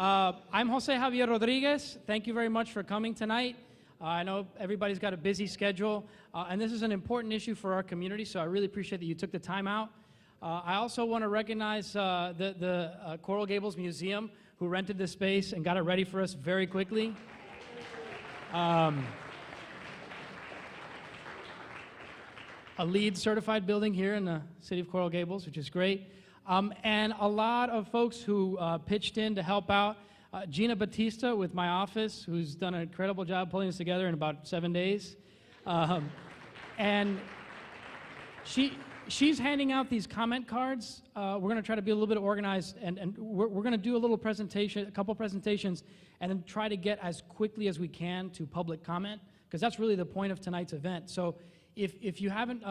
I'm Jose Javier Rodriguez. Thank you very much for coming tonight. I know everybody's got a busy schedule, and this is an important issue for our community, so I really appreciate that you took the time out. I also want to recognize the Coral Gables Museum, who rented this space and got it ready for us very quickly. A LEED certified building here in the city of Coral Gables, which is great. And a lot of folks who pitched in to help out. Gina Batista with my office, who's done an incredible job pulling this together in about 7 days. And she's handing out these comment cards. We're going to try to be a little bit organized, and we're going to do a little presentation, a couple presentations, and then try to get as quickly as we can to public comment, because that's really the point of tonight's event. So if you haven't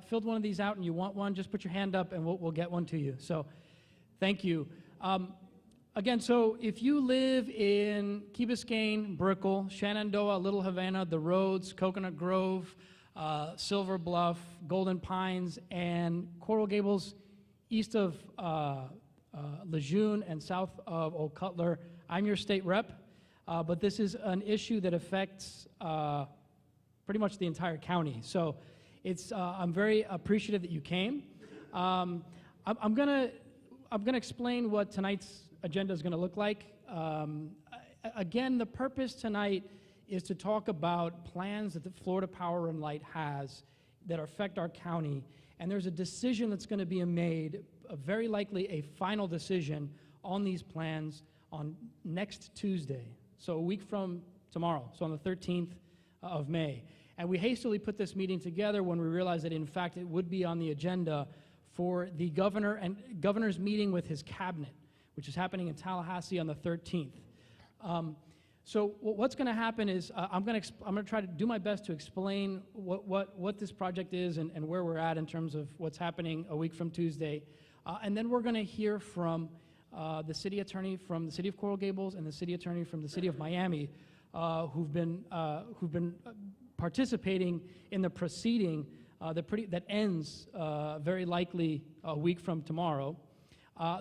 filled one of these out and you want one, just put your hand up and we'll get one to you. So thank you. Again, so if you live in Key Biscayne, Brickell, Shenandoah, Little Havana, The Roads, Coconut Grove, Silver Bluff, Golden Pines, and Coral Gables, east of Lejeune and south of Old Cutler, I'm your state rep, but this is an issue that affects pretty much the entire county. So I'm very appreciative that you came. I'm gonna explain what tonight's agenda is gonna look like. Again, the purpose tonight is to talk about plans that the Florida Power and Light has that affect our county, and there's a decision that's gonna be made, very likely a final decision on these plans on next Tuesday, so a week from tomorrow, so on the 13th of May. And we hastily put this meeting together when we realized that in fact it would be on the agenda for the governor's meeting with his cabinet, which is happening in Tallahassee on the 13th. So what's going to happen is I'm going to try to do my best to explain what this project is and where we're at in terms of what's happening a week from Tuesday. And then we're going to hear from the city attorney from the city of Coral Gables and the city attorney from the city of Miami, who've been participating in the proceeding that ends very likely a week from tomorrow.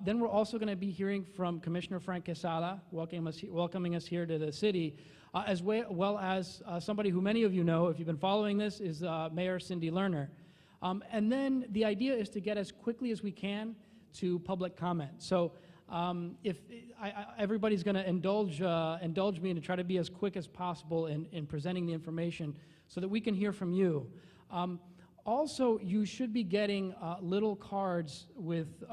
Then we're also going to be hearing from Commissioner Frank Quesada, welcoming us here to the city, as well as somebody who many of you know, if you've been following this, is Mayor Cindy Lerner. And then the idea is to get as quickly as we can to public comment. So if everybody's going to indulge me and to try to be as quick as possible in presenting the information so that we can hear from you. Also, you should be getting little cards with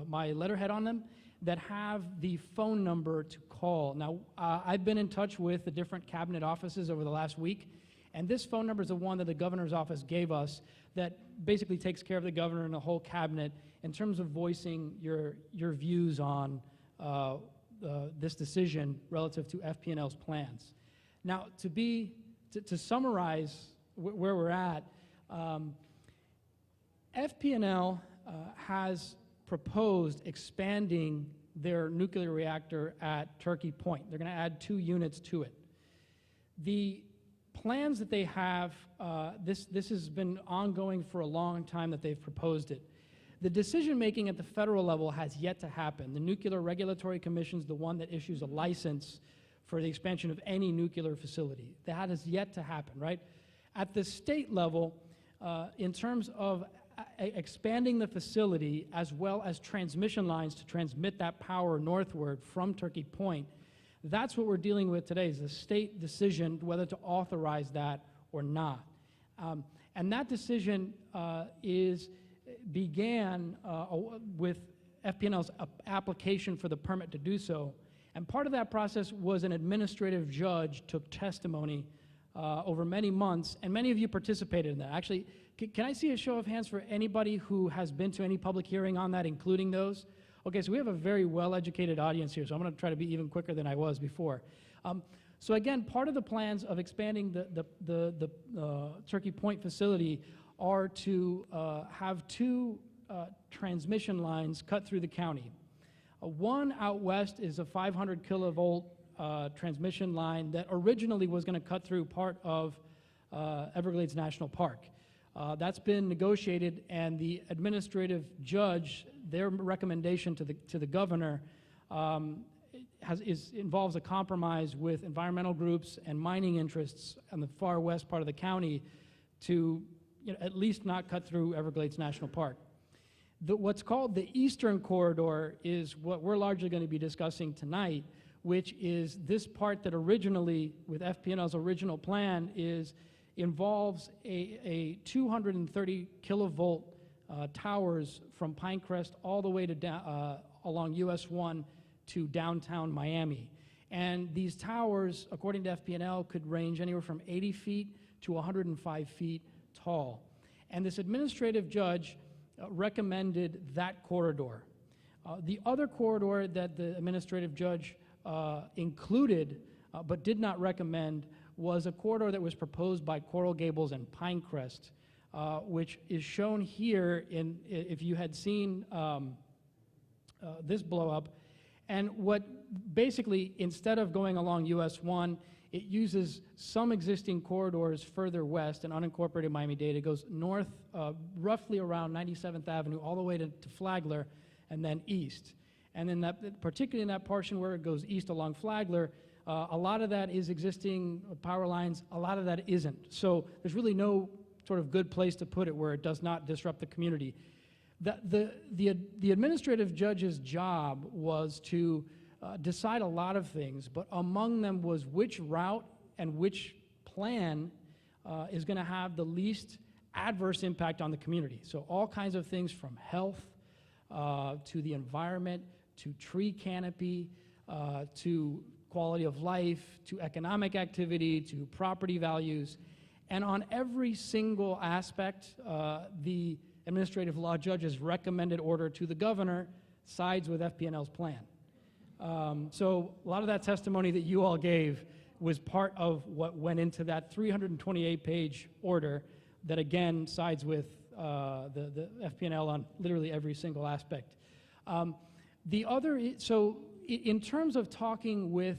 my letterhead on them that have the phone number to call. Now, I've been in touch with the different cabinet offices over the last week, and this phone number is the one that the governor's office gave us that basically takes care of the governor and the whole cabinet in terms of voicing your views on this decision relative to FP&L's plans. Now, to summarize where we're at, FP&L has proposed expanding their nuclear reactor at Turkey Point. They're going to add 2 units to it. The plans that they have, this has been ongoing for a long time that they've proposed it. The decision-making at the federal level has yet to happen. The Nuclear Regulatory Commission is the one that issues a license for the expansion of any nuclear facility. That has yet to happen, right? At the state level, in terms of expanding the facility as well as transmission lines to transmit that power northward from Turkey Point, that's what we're dealing with today, is the state decision whether to authorize that or not. And that decision began with FP&L's application for the permit to do so. And part of that process was an administrative judge took testimony over many months, and many of you participated in that. Actually, can I see a show of hands for anybody who has been to any public hearing on that, including those? Okay, so we have a very well-educated audience here, so I'm going to try to be even quicker than I was before. So again, part of the plans of expanding the Turkey Point facility are to have 2 transmission lines cut through the county. One out west is a 500 kilovolt transmission line that originally was going to cut through part of Everglades National Park. That's been negotiated, and the administrative judge, their recommendation to the governor involves a compromise with environmental groups and mining interests on the far west part of the county to at least not cut through Everglades National Park. What's called the Eastern Corridor is what we're largely going to be discussing tonight, which is this part that originally, with FPL's original plan, involves a 230 kilovolt towers from Pinecrest all the way to along US 1 to downtown Miami. And these towers, according to FPL, could range anywhere from 80 feet to 105 feet tall. And this administrative judge recommended that corridor. The other corridor that the administrative judge included but did not recommend was a corridor that was proposed by Coral Gables and Pinecrest, which is shown here if you had seen this blow up. And what basically, instead of going along US 1, it uses some existing corridors further west in unincorporated Miami-Dade. It goes north, roughly around 97th Avenue, all the way to Flagler, and then east. And then particularly in that portion where it goes east along Flagler, a lot of that is existing power lines, a lot of that isn't. So there's really no sort of good place to put it where it does not disrupt the community. The administrative judge's job was to decide a lot of things, but among them was which route and which plan is going to have the least adverse impact on the community. So all kinds of things from health to the environment, to tree canopy, to quality of life, to economic activity, to property values. And on every single aspect, the administrative law judge's recommended order to the governor sides with FPL's plan. So a lot of that testimony that you all gave was part of what went into that 328-page order that, again, sides with the FPL on literally every single aspect. So in terms of talking with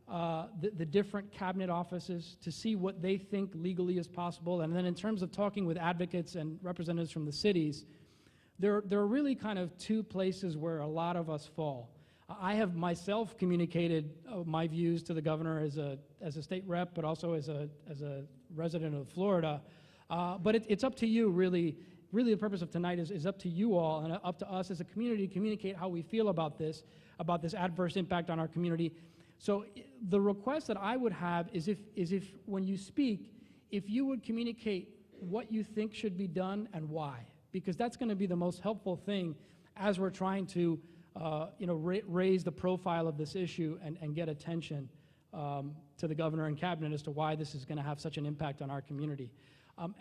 the different cabinet offices to see what they think legally is possible, and then in terms of talking with advocates and representatives from the cities, there are really kind of two places where a lot of us fall. I have myself communicated my views to the governor as a state rep, but also as a resident of Florida. But it's up to you, really. Really, the purpose of tonight is up to you all and up to us as a community to communicate how we feel about this adverse impact on our community. So the request that I would have is if when you speak, if you would communicate what you think should be done and why, because that's going to be the most helpful thing as we're trying to raise the profile of this issue and get attention to the governor and cabinet as to why this is going to have such an impact on our community.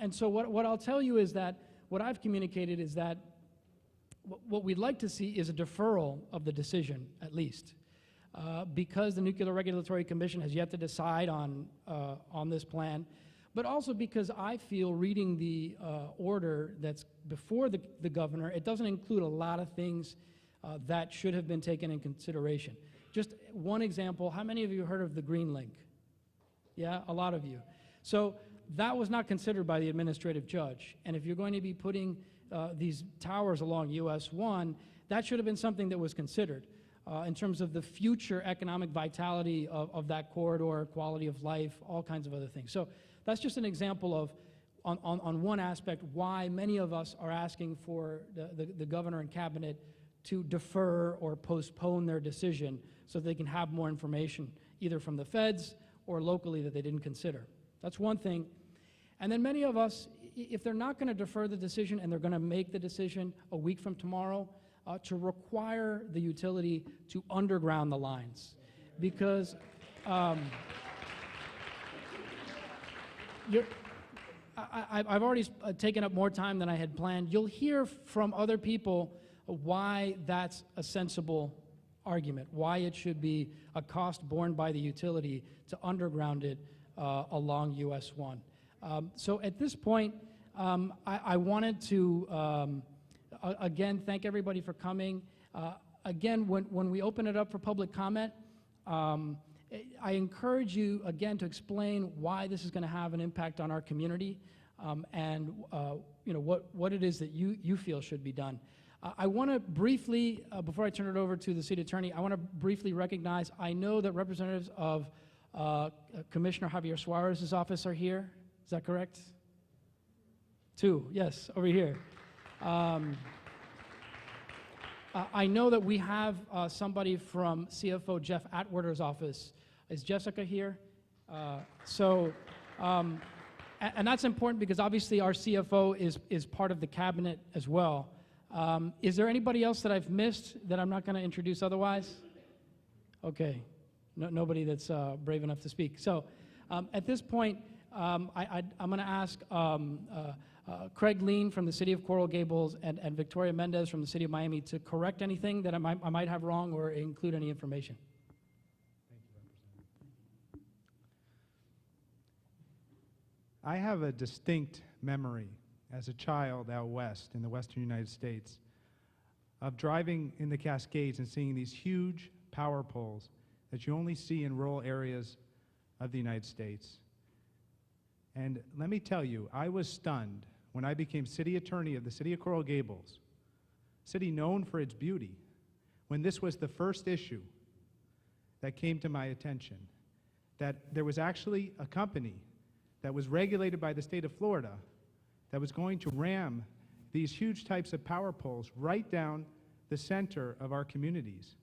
And so what I'll tell you is that what I've communicated is that what we'd like to see is a deferral of the decision, at least, because the Nuclear Regulatory Commission has yet to decide on this plan, but also because I feel reading the order that's before the governor, it doesn't include a lot of things that should have been taken in consideration. Just one example, how many of you heard of the Green Link? Yeah, a lot of you. So that was not considered by the administrative judge. And if you're going to be putting these towers along US 1, that should have been something that was considered in terms of the future economic vitality of that corridor, quality of life, all kinds of other things. So that's just an example of, on one aspect, why many of us are asking for the governor and cabinet to defer or postpone their decision so they can have more information, either from the feds or locally that they didn't consider. That's one thing. And then many of us, if they're not going to defer the decision and they're going to make the decision a week from tomorrow, to require the utility to underground the lines. Because I've already taken up more time than I had planned. You'll hear from other people why that's a sensible argument, why it should be a cost borne by the utility to underground it along US 1. So at this point, I wanted to, again, thank everybody for coming. Again, when we open it up for public comment, I encourage you, again, to explain why this is going to have an impact on our community and what it is that you feel should be done. I want to briefly, before I turn it over to the city attorney, I want to briefly recognize, I know that representatives of Commissioner Javier Suarez's office are here. Is that correct? Two, yes, over here. I know that we have somebody from CFO Jeff Atwater's office. Is Jessica here? And that's important because obviously our CFO is part of the cabinet as well. Is there anybody else that I've missed that I'm not going to introduce otherwise? Okay, nobody that's brave enough to speak. So at this point, I'm going to ask Craig Lean from the city of Coral Gables and Victoria Mendez from the city of Miami to correct anything that I might have wrong or include any information. Thank you, Representative. I have a distinct memory as a child out west in the western United States of driving in the Cascades and seeing these huge power poles that you only see in rural areas of the United States. And let me tell you, I was stunned when I became city attorney of the city of Coral Gables, city known for its beauty, when this was the first issue that came to my attention, that there was actually a company that was regulated by the state of Florida that was going to ram these huge types of power poles right down the center of our communities.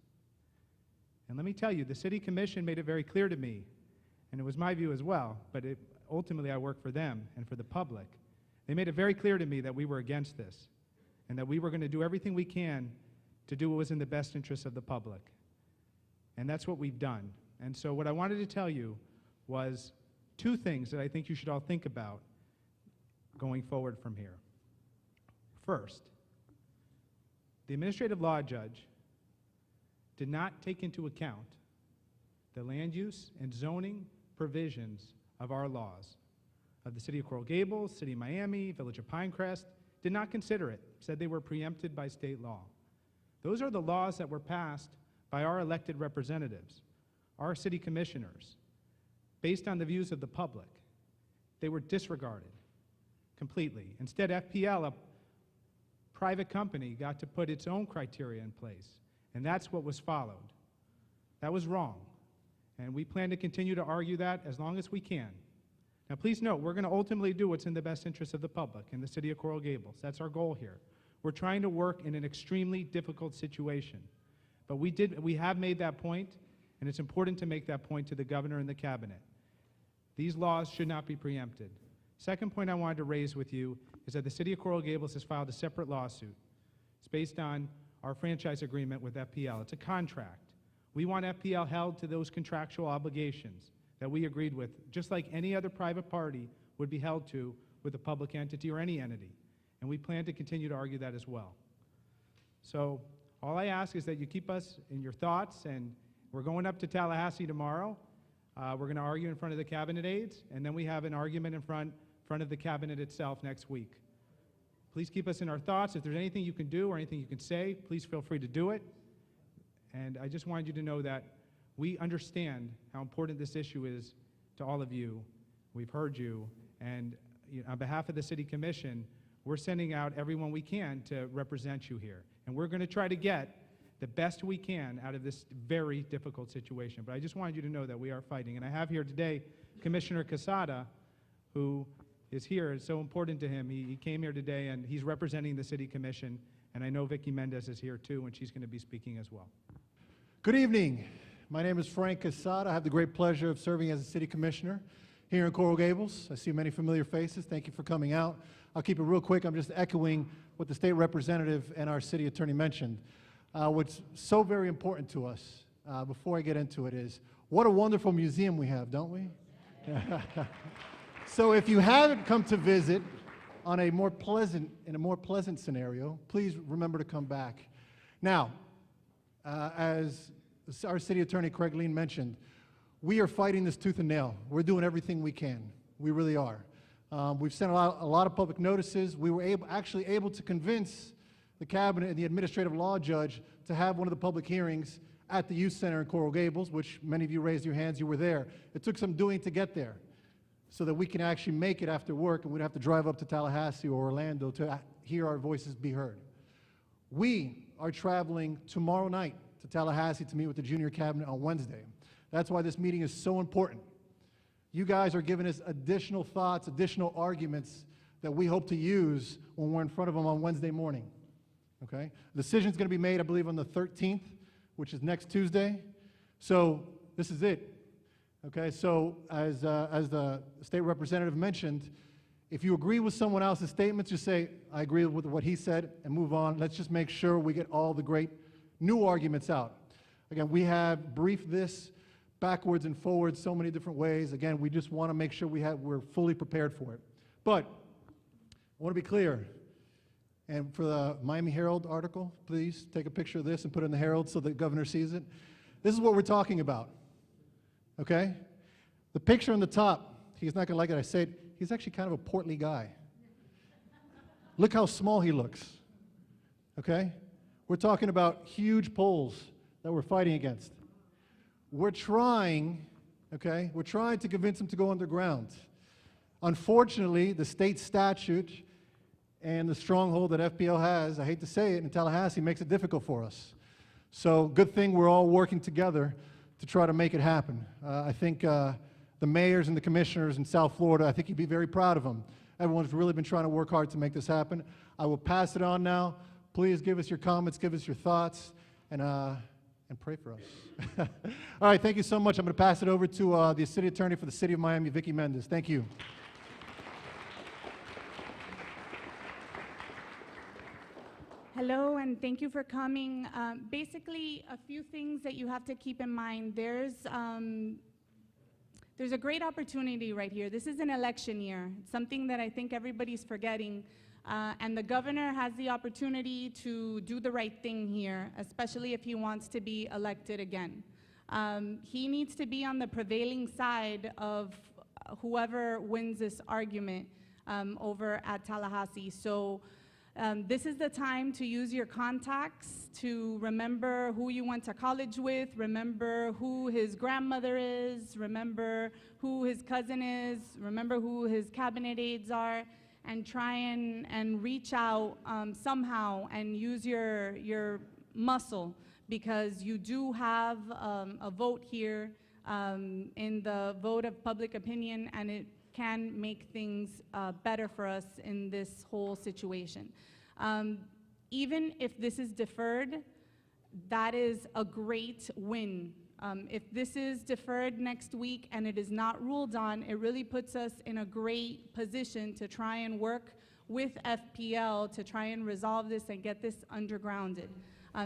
And let me tell you, the city commission made it very clear to me, and it was my view as well, but ultimately I work for them and for the public. They made it very clear to me that we were against this and that we were going to do everything we can to do what was in the best interest of the public. And that's what we've done. And so what I wanted to tell you was two things that I think you should all think about going forward from here. First, the administrative law judge did not take into account the land use and zoning provisions of our laws, of the city of Coral Gables, city of Miami, village of Pinecrest, did not consider it, said they were preempted by state law. Those are the laws that were passed by our elected representatives, our city commissioners, based on the views of the public. They were disregarded completely. Instead, FPL, a private company, got to put its own criteria in place, and that's what was followed. That was wrong, and we plan to continue to argue that as long as we can. Now, please note, we're going to ultimately do what's in the best interest of the public in the city of Coral Gables. That's our goal here. We're trying to work in an extremely difficult situation, but we have made that point, and it's important to make that point to the governor and the cabinet. These laws should not be preempted. Second point I wanted to raise with you is that the city of Coral Gables has filed a separate lawsuit. It's based on our franchise agreement with FPL. It's a contract. We want FPL held to those contractual obligations that we agreed with, just like any other private party would be held to with a public entity or any entity. And we plan to continue to argue that as well. So all I ask is that you keep us in your thoughts, and we're going up to Tallahassee tomorrow. We're going to argue in front of the cabinet aides, and then we have an argument in front of the cabinet itself next week. Please keep us in our thoughts. If there's anything you can do or anything you can say, please feel free to do it. And I just wanted you to know that we understand how important this issue is to all of you. We've heard you, and on behalf of the City Commission, we're sending out everyone we can to represent you here. And we're going to try to get the best we can out of this very difficult situation. But I just wanted you to know that we are fighting. And I have here today Commissioner Quesada, who is here. It's so important to him. He came here today, and he's representing the City Commission. And I know Vicki Mendez is here, too, and she's going to be speaking as well. Good evening. My name is Frank Quesada. I have the great pleasure of serving as a city commissioner here in Coral Gables. I see many familiar faces. Thank you for coming out. I'll keep it real quick. I'm just echoing what the state representative and our city attorney mentioned. What's so very important to us, before I get into it, is what a wonderful museum we have, don't we? So if you haven't come to visit in a more pleasant scenario, please remember to come back. Now, as our city attorney Craig Lean mentioned, we are fighting this tooth and nail. We're doing everything we can. We really are. We've sent a lot of public notices. We were actually able to convince the cabinet and the administrative law judge to have one of the public hearings at the youth center in Coral Gables, which many of you raised your hands, you were there. It took some doing to get there so that we can actually make it after work and we don't have to drive up to Tallahassee or Orlando to hear our voices be heard. We are traveling tomorrow night to Tallahassee to meet with the junior cabinet on Wednesday. That's why this meeting is so important. You guys are giving us additional thoughts, additional arguments that we hope to use when we're in front of them on Wednesday morning, okay? The decision's gonna be made, I believe, on the 13th, which is next Tuesday. So this is it, okay? So as the state representative mentioned, if you agree with someone else's statements, just say, I agree with what he said, and move on. Let's just make sure we get all the great new arguments out. Again, we have briefed this backwards and forwards so many different ways. Again, we just want to make sure we're fully prepared for it. But I want to be clear, and for the Miami Herald article, please take a picture of this and put it in the Herald so the governor sees it. This is what we're talking about, okay? The picture on the top, he's not going to like it, I said, he's actually kind of a portly guy. Look how small he looks, okay? We're talking about huge poles that we're fighting against. We're trying, okay, we're trying to convince him to go underground. Unfortunately, the state statute and the stronghold that FPL has, I hate to say it, in Tallahassee makes it difficult for us. So good thing we're all working together to try to make it happen. I think the mayors and the commissioners in South Florida, I think you'd be very proud of them. Everyone's really been trying to work hard to make this happen. I will pass it on now. Please give us your comments, give us your thoughts, and pray for us. All right, thank you so much. I'm going to pass it over to the city attorney for the city of Miami, Vicky Mendez. Thank you. Hello, and thank you for coming. Basically, a few things that you have to keep in mind. There's a great opportunity right here. This is an election year. It's something that I think everybody's forgetting. And the governor has the opportunity to do the right thing here, especially if he wants to be elected again. He needs to be on the prevailing side of whoever wins this argument over at Tallahassee. So this is the time to use your contacts to remember who you went to college with, remember who his grandmother is, remember who his cousin is, remember who his cabinet aides are, and try and reach out somehow and use your muscle, because you do have a vote here in the vote of public opinion, and it can make things better for us in this whole situation. Even if this is deferred, that is a great win. If this is deferred next week and it is not ruled on, it really puts us in a great position to try and work with FPL to try and resolve this and get this undergrounded.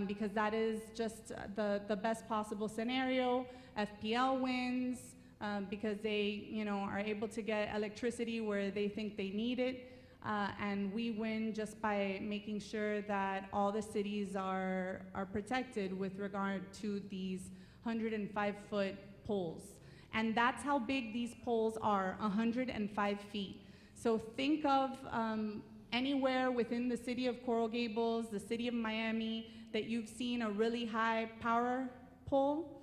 Because that is just the best possible scenario. FPL wins because they, are able to get electricity where they think they need it. And we win just by making sure that all the cities are protected with regard to these 105-foot poles. And that's how big these poles are, 105 feet. So think of anywhere within the city of Coral Gables, the city of Miami, that you've seen a really high power pole.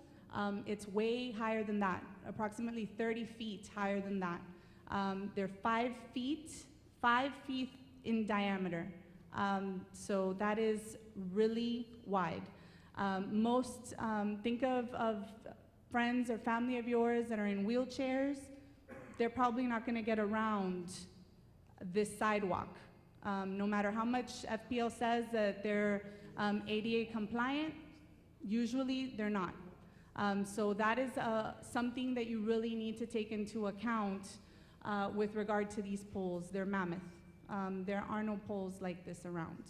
It's way higher than that, approximately 30 feet higher than that. They're 5 feet in diameter. So that is really wide. Think of friends or family of yours that are in wheelchairs. They're probably not going to get around this sidewalk. No matter how much FPL says that they're ADA compliant, usually they're not. So that is something that you really need to take into account with regard to these poles. They're mammoth. There are no poles like this around,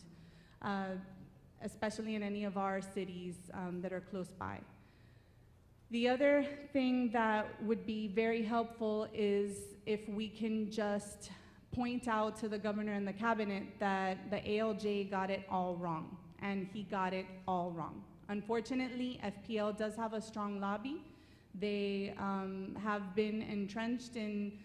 especially in any of our cities that are close by. The other thing that would be very helpful is if we can just point out to the governor and the cabinet that the ALJ got it all wrong, and he got it all wrong. Unfortunately, FPL does have a strong lobby. They have been entrenched in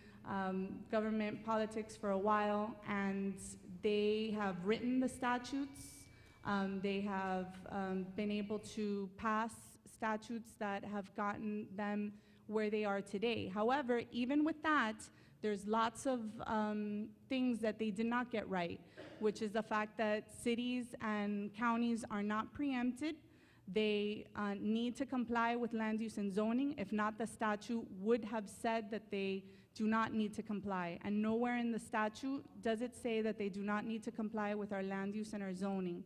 government politics for a while, and they have written the statutes. They have been able to pass statutes that have gotten them where they are today. However, even with that, There's lots of things that they did not get right, which is the fact that cities and counties are not preempted. They need to comply with land use and zoning. If not, the statute would have said that they do not need to comply. And nowhere in the statute does it say that they do not need to comply with our land use and our zoning.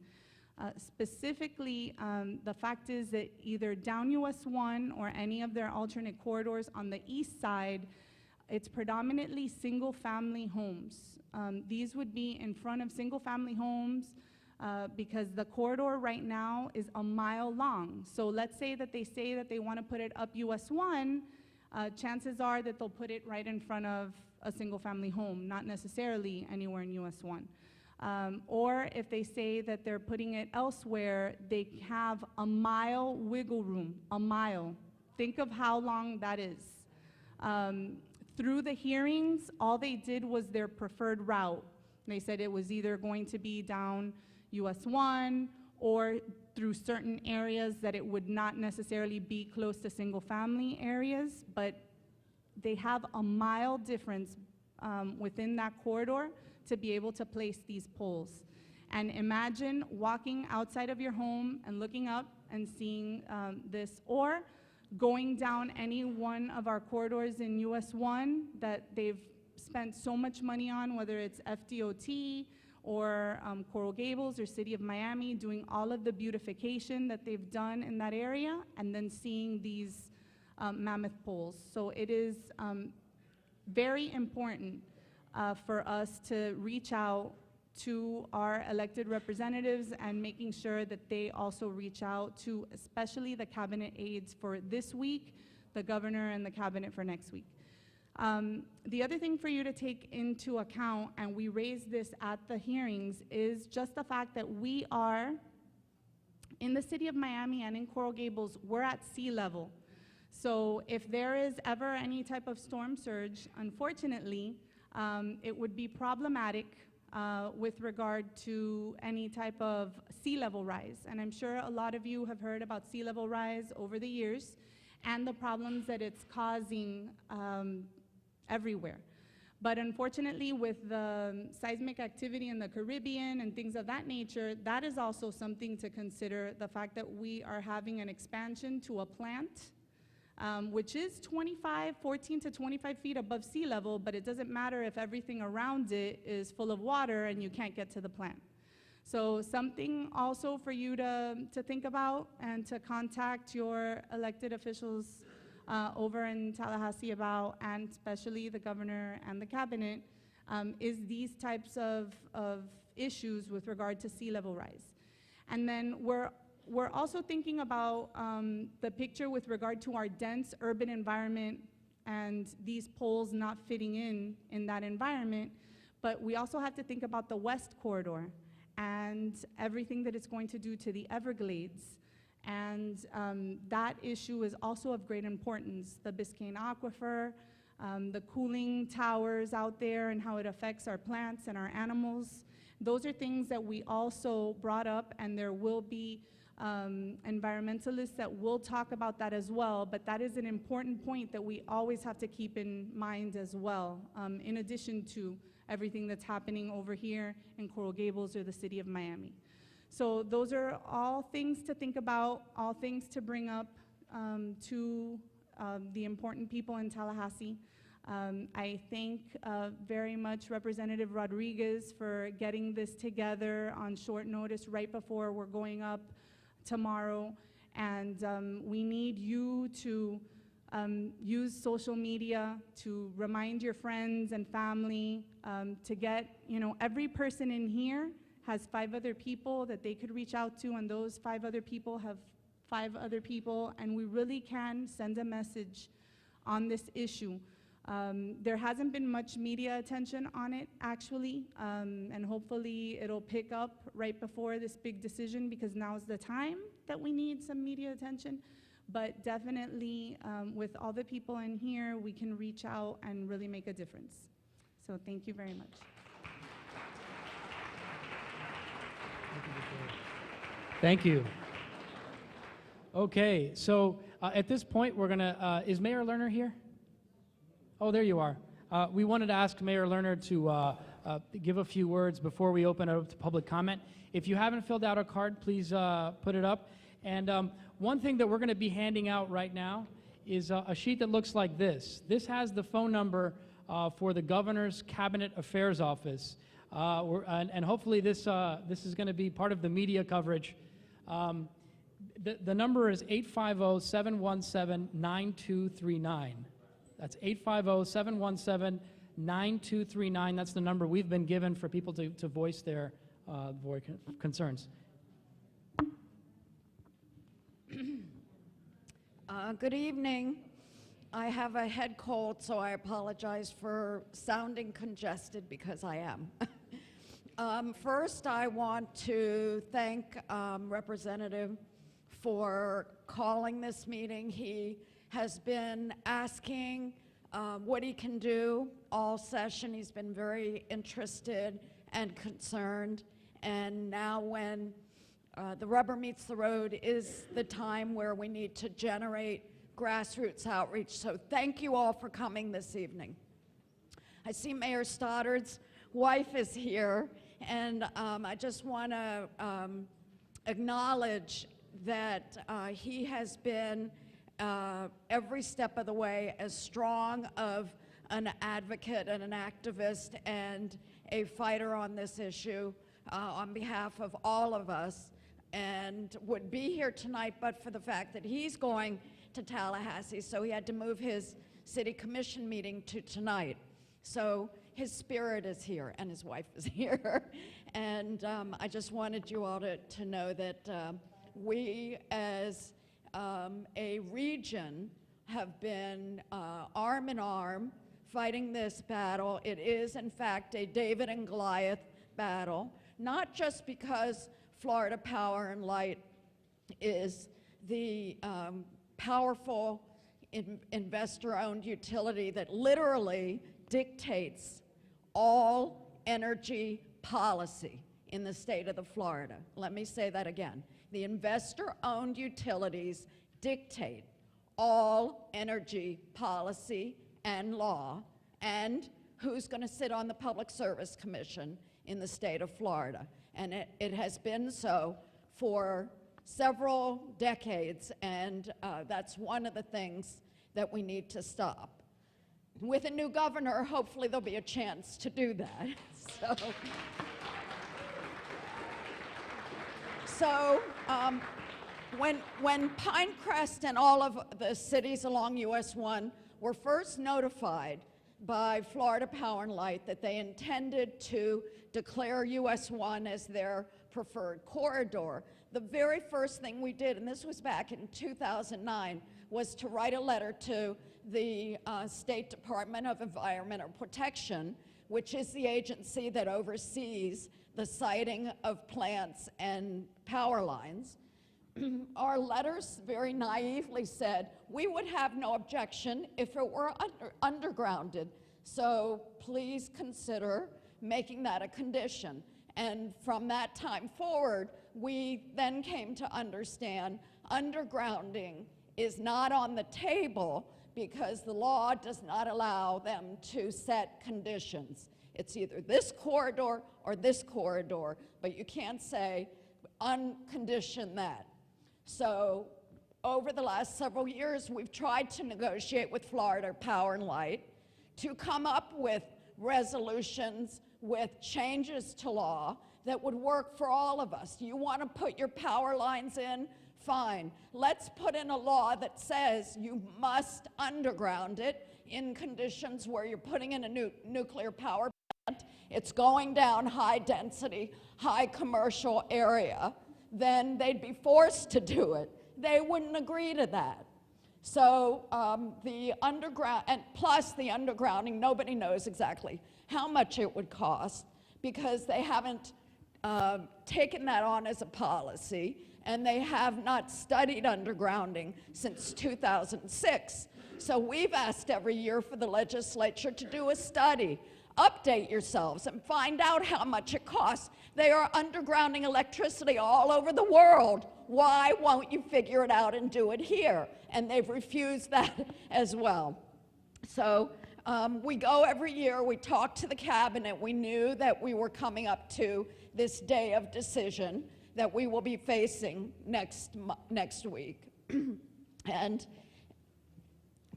Specifically, the fact is that either down US 1 or any of their alternate corridors on the east side, it's predominantly single-family homes. These would be in front of single-family homes because the corridor right now is a mile long. So let's say that they want to put it up US 1, chances are that they'll put it right in front of a single-family home, not necessarily anywhere in US 1. Or if they say that they're putting it elsewhere, they have a mile wiggle room, a mile. Think of how long that is. Through the hearings, all they did was their preferred route. They said it was either going to be down US 1 or through certain areas that it would not necessarily be close to single-family areas, but they have a mile difference within that corridor to be able to place these poles. And imagine walking outside of your home and looking up and seeing this, or going down any one of our corridors in US 1 that they've spent so much money on, whether it's FDOT or Coral Gables or City of Miami, doing all of the beautification that they've done in that area, and then seeing these mammoth poles. So it is very important for us to reach out to our elected representatives and making sure that they also reach out to especially the cabinet aides for this week, the governor and the cabinet for next week. The other thing for you to take into account, and we raised this at the hearings, is just the fact that we are, in the city of Miami and in Coral Gables, we're at sea level. So if there is ever any type of storm surge, unfortunately, it would be problematic with regard to any type of sea level rise. And I'm sure a lot of you have heard about sea level rise over the years and the problems that it's causing everywhere. But unfortunately, with the seismic activity in the Caribbean and things of that nature, that is also something to consider, the fact that we are having an expansion to a plant which is 14 to 25 feet above sea level, but it doesn't matter if everything around it is full of water and you can't get to the plant. So something also for you to think about and to contact your elected officials over in Tallahassee about, and especially the governor and the cabinet, is these types of issues with regard to sea level rise. And then we're also thinking about the picture with regard to our dense urban environment and these poles not fitting in that environment, but we also have to think about the West Corridor and everything that it's going to do to the Everglades. And that issue is also of great importance. The Biscayne Aquifer, the cooling towers out there and how it affects our plants and our animals. Those are things that we also brought up, and there will be environmentalists that will talk about that as well, but that is an important point that we always have to keep in mind as well, in addition to everything that's happening over here in Coral Gables or the city of Miami. So those are all things to think about, all things to bring up to the important people in Tallahassee. I thank very much Representative Rodriguez for getting this together on short notice right before we're going up tomorrow, and we need you to use social media to remind your friends and family to get, every person in here has 5 other people that they could reach out to, and those 5 other people have 5 other people, and we really can send a message on this issue. There hasn't been much media attention on it, actually, and hopefully it'll pick up right before this big decision, because now's the time that we need some media attention. But definitely, with all the people in here, we can reach out and really make a difference. So thank you very much. Thank you. Okay, so at this point, we're gonna, is Mayor Lerner here? Oh, there you are. We wanted to ask Mayor Lerner to give a few words before we open it up to public comment. If you haven't filled out a card, please put it up. And one thing that we're going to be handing out right now is a sheet that looks like this. This has the phone number for the Governor's Cabinet Affairs Office. And hopefully this is going to be part of the media coverage. The number is 850-717-9239. That's 850-717-9239. That's the number we've been given for people to voice their concerns. Good evening. I have a head cold, so I apologize for sounding congested because I am. First, I want to thank Representative for calling this meeting. He has been asking what he can do all session. He's been very interested and concerned. And now when the rubber meets the road is the time where we need to generate grassroots outreach. So thank you all for coming this evening. I see Mayor Stoddard's wife is here, and I just want to acknowledge that he has been every step of the way as strong of an advocate and an activist and a fighter on this issue on behalf of all of us, and would be here tonight but for the fact that he's going to Tallahassee, so he had to move his city commission meeting to tonight. So his spirit is here and his wife is here. And I just wanted you all to know that we as a region have been arm in arm fighting this battle. It is in fact a David and Goliath battle, not just because Florida Power and Light is the powerful investor-owned utility that literally dictates all energy policy in the state of Florida. Let me say that again. The investor-owned utilities dictate all energy policy and law, and who's going to sit on the Public Service Commission in the state of Florida. And it has been so for several decades, and that's one of the things that we need to stop. With a new governor, hopefully there'll be a chance to do that. So when Pinecrest and all of the cities along US 1 were first notified by Florida Power and Light that they intended to declare US 1 as their preferred corridor, the very first thing we did, and this was back in 2009, was to write a letter to the State Department of Environmental Protection, which is the agency that oversees the siting of plants and power lines. Our letters very naively said, we would have no objection if it were undergrounded, so please consider making that a condition. And from that time forward, we then came to understand undergrounding is not on the table because the law does not allow them to set conditions. It's either this corridor or this corridor, but you can't say uncondition that. So over the last several years, we've tried to negotiate with Florida Power and Light to come up with resolutions with changes to law that would work for all of us. You want to put your power lines in? Fine. Let's put in a law that says you must underground it in conditions where you're putting in a nuclear power plant, it's going down high density, high commercial area, then they'd be forced to do it. They wouldn't agree to that. So the underground, and plus the undergrounding, nobody knows exactly how much it would cost because they haven't taken that on as a policy, and they have not studied undergrounding since 2006. So we've asked every year for the legislature to do a study. Update yourselves and find out how much it costs. They are undergrounding electricity all over the world. Why won't you figure it out and do it here? And they've refused that as well. So We go every year, we talk to the cabinet. We knew that we were coming up to this day of decision that we will be facing next week. And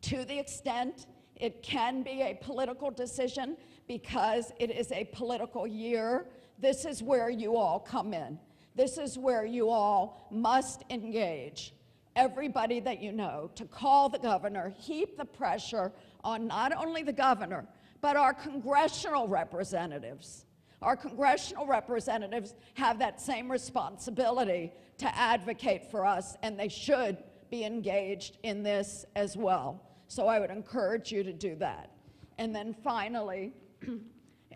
to the extent it can be a political decision because it is a political year, this is where you all come in. This is where you all must engage everybody that you know to call the governor, heap the pressure on not only the governor, but our congressional representatives. Our congressional representatives have that same responsibility to advocate for us, and they should be engaged in this as well. So I would encourage you to do that. And then finally,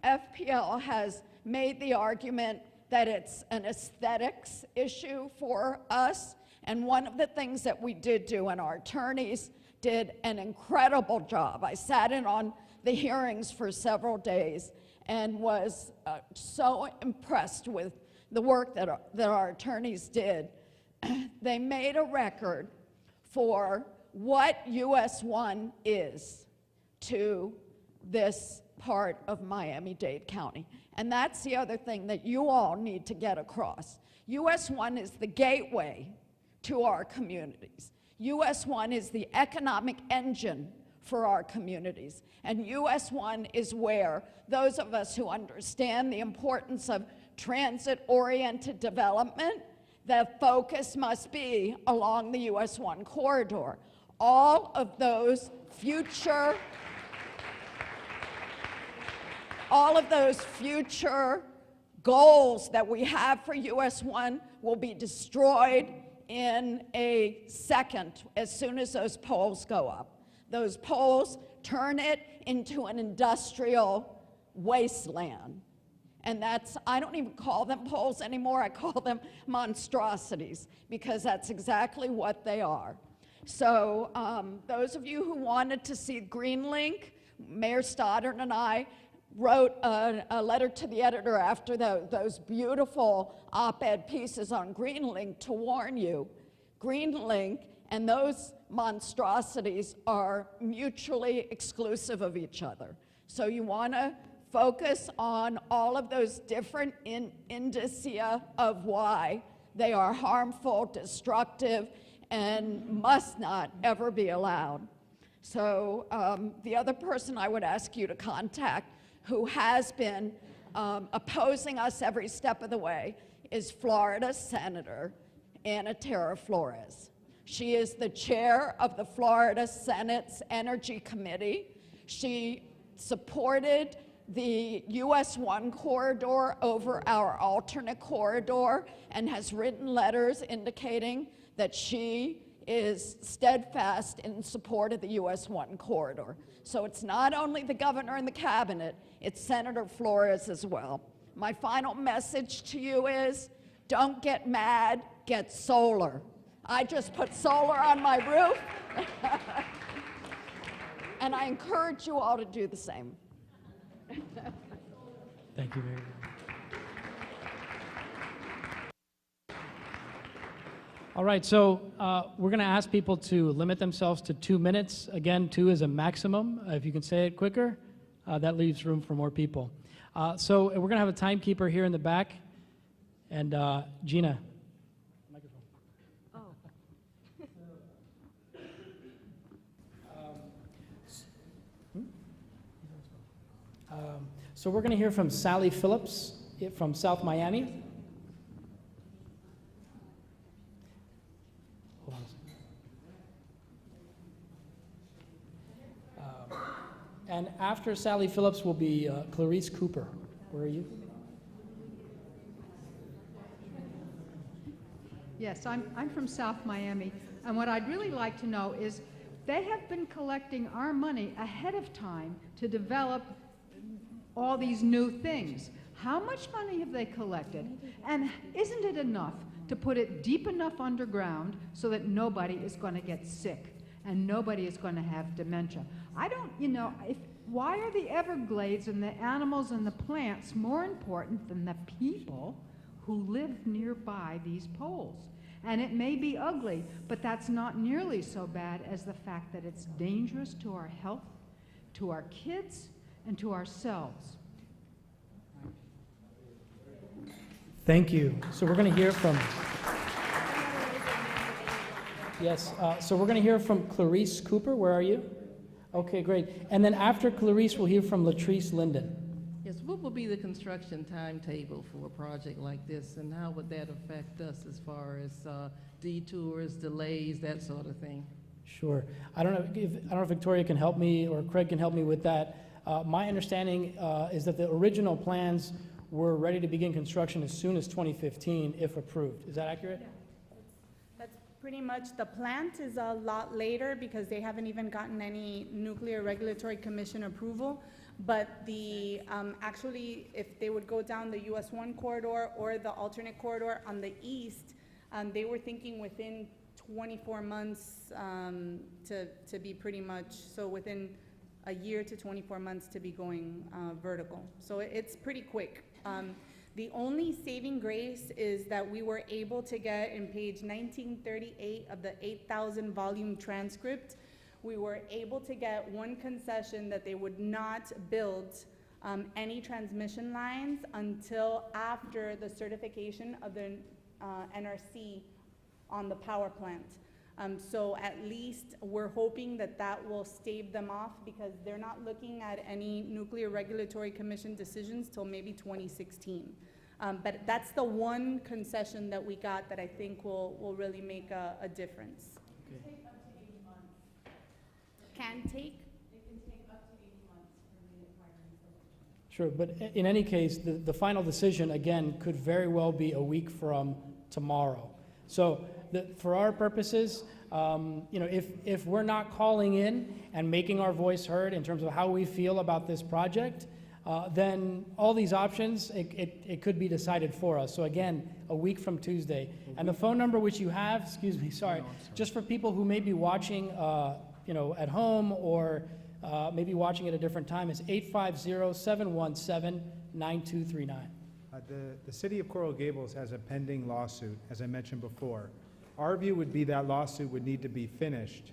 FPL has made the argument that it's an aesthetics issue for us. And one of the things that we did do, and our attorneys did an incredible job. I sat in on the hearings for several days and was so impressed with the work that our attorneys did. They made a record for what US 1 is to this part of Miami-Dade County. And that's the other thing that you all need to get across. US 1 is the gateway to our communities. US 1 is the economic engine for our communities. And US 1 is where those of us who understand the importance of transit-oriented development, the focus must be along the US 1 corridor. All of those future goals that we have for US 1 will be destroyed in a second as soon as those poles go up. Those poles turn it into an industrial wasteland. And I don't even call them poles anymore, I call them monstrosities, because that's exactly what they are. So those of you who wanted to see Greenlink, Mayor Stoddard and I wrote a letter to the editor after those beautiful op-ed pieces on Greenlink to warn you. Greenlink and those monstrosities are mutually exclusive of each other. So you want to focus on all of those different indicia of why they are harmful, destructive, and must not ever be allowed. So the other person I would ask you to contact who has been opposing us every step of the way is Florida Senator Ana Terra Flores. She is the chair of the Florida Senate's Energy Committee. She supported the US 1 corridor over our alternate corridor and has written letters indicating that she is steadfast in support of the US 1 corridor. So it's not only the governor and the cabinet, it's Senator Flores as well. My final message to you is, don't get mad, get solar. I just put solar on my roof, and I encourage you all to do the same. Thank you, Mayor. All right, so we're going to ask people to limit themselves to 2 minutes. Again, 2 is a maximum. If you can say it quicker, that leaves room for more people. So we're going to have a timekeeper here in the back. And Gina. Microphone. So we're going to hear from Sally Phillips from South Miami. Hold on a second. And after Sally Phillips will be Clarice Cooper. Where are you? Yes, I'm from South Miami, and what I'd really like to know is they have been collecting our money ahead of time to develop all these new things. How much money have they collected? And isn't it enough to put it deep enough underground so that nobody is going to get sick and nobody is going to have dementia? I don't, why are the Everglades and the animals and the plants more important than the people who live nearby these poles? And it may be ugly, but that's not nearly so bad as the fact that it's dangerous to our health, to our kids, and to ourselves. Thank you. So we're going to hear from... Yes, so we're going to hear from Clarice Cooper. Where are you? Okay, great. And then after Clarice, we'll hear from Latrice Linden. Yes, what will be the construction timetable for a project like this, and how would that affect us as far as detours, delays, that sort of thing? Sure. I don't know if Victoria can help me or Craig can help me with that. My understanding is that the original plans were ready to begin construction as soon as 2015, if approved. Is that accurate? Yeah. That's pretty much, the plant is a lot later because they haven't even gotten any Nuclear Regulatory Commission approval. But the, actually, if they would go down the US 1 corridor or the alternate corridor on the east, they were thinking within 24 months to be pretty much, so within a year to 24 months to be going vertical. So it's pretty quick. The only saving grace is that we were able to get in page 1938 of the 8,000 volume transcript, we were able to get one concession that they would not build any transmission lines until after the certification of the NRC on the power plant. So at least we're hoping that that will stave them off because they're not looking at any Nuclear Regulatory Commission decisions till maybe 2016. But that's the one concession that we got that I think will really make a difference. Okay. Can take? Sure, but in any case, the final decision, again, could very well be a week from tomorrow. So for our purposes, if we're not calling in and making our voice heard in terms of how we feel about this project, then all these options, it could be decided for us. So again, a week from Tuesday. And the phone number which you have, excuse me, sorry, just for people who may be watching at home or maybe watching at a different time, is 850-717-9239. The city of Coral Gables has a pending lawsuit, as I mentioned before. Our view would be that lawsuit would need to be finished.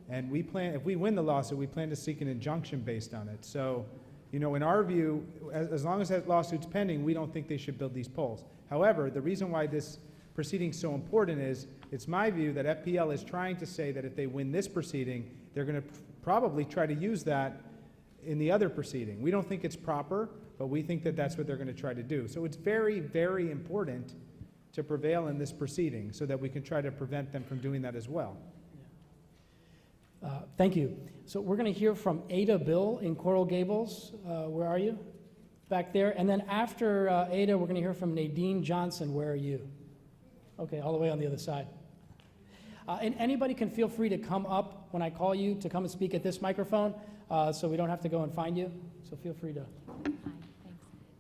And if we win the lawsuit, we plan to seek an injunction based on it. So, in our view, as long as that lawsuit's pending, we don't think they should build these poles. However, the reason why this proceeding is so important is, it's my view that FPL is trying to say that if they win this proceeding, they're going to probably try to use that in the other proceeding. We don't think it's proper, but we think that that's what they're going to try to do. So it's very, very important to prevail in this proceeding so that we can try to prevent them from doing that as well. Thank you. So we're going to hear from Ada Bill in Coral Gables. Where are you? Back there. And then after Ada, we're going to hear from Nadine Johnson. Where are you? Okay, all the way on the other side. And anybody can feel free to come up when I call you to come and speak at this microphone, so we don't have to go and find you. So feel free to. Hi, thanks.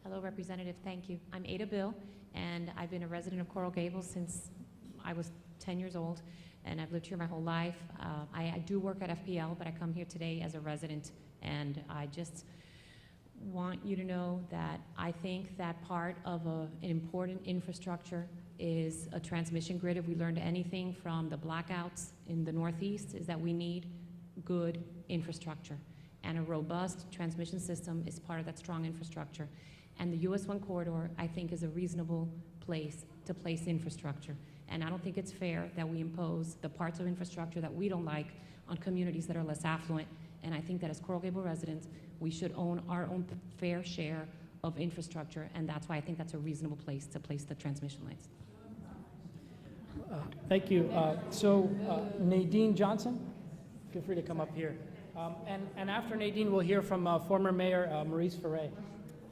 Hello, Representative. Thank you. I'm Ada Bill, and I've been a resident of Coral Gables since I was 10 years old, and I've lived here my whole life. I do work at FPL, but I come here today as a resident, and I just want you to know that I think that part of an important infrastructure is a transmission grid. If we learned anything from the blackouts in the Northeast, is that we need good infrastructure. And a robust transmission system is part of that strong infrastructure. And the US 1 corridor, I think, is a reasonable place to place infrastructure. And I don't think it's fair that we impose the parts of infrastructure that we don't like on communities that are less affluent. And I think that as Coral Gables residents, we should own our own fair share of infrastructure, and that's why I think that's a reasonable place to place the transmission lines. Thank you. Nadine Johnson, feel free to come up here. And after Nadine, we'll hear from former Mayor Maurice Ferre.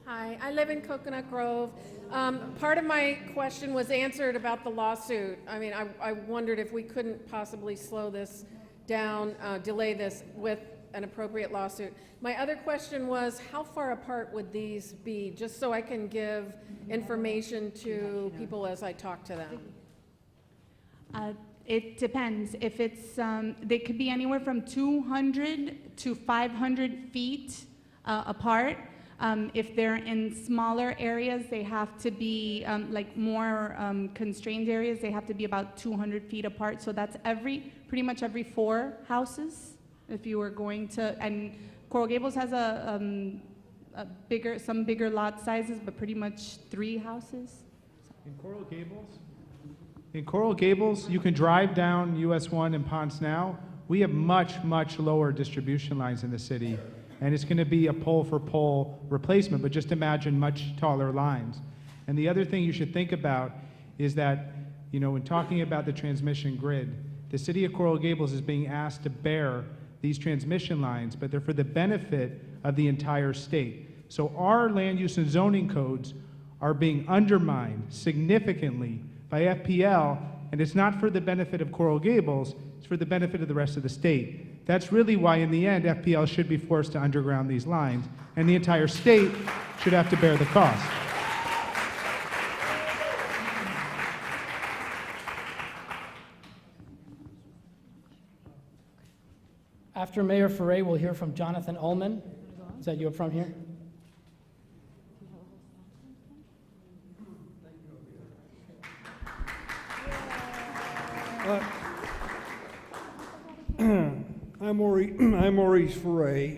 Hi, I live in Coconut Grove. Part of my question was answered about the lawsuit. I mean, I wondered if we couldn't possibly slow this down, delay this with an appropriate lawsuit. My other question was, how far apart would these be, just so I can give information to people as I talk to them? It depends. If it's, they could be anywhere from 200 to 500 feet apart. If they're in smaller areas, they have to be, like more constrained areas, they have to be about 200 feet apart. So that's pretty much every 4 houses. If you were going to, and Coral Gables has some bigger lot sizes, but pretty much 3 houses. In Coral Gables, you can drive down US 1 and Ponce now. We have much, much lower distribution lines in the city, and it's going to be a pole-for-pole replacement, but just imagine much taller lines. And the other thing you should think about is that, you know, when talking about the transmission grid, the city of Coral Gables is being asked to bear these transmission lines, but they're for the benefit of the entire state. So our land use and zoning codes are being undermined significantly by FPL, and it's not for the benefit of Coral Gables, it's for the benefit of the rest of the state. That's really why, in the end, FPL should be forced to underground these lines, and the entire state should have to bear the cost. After Mayor Ferre, we'll hear from Jonathan Ullman. Is that you up front here? I'm Maurice Ferre.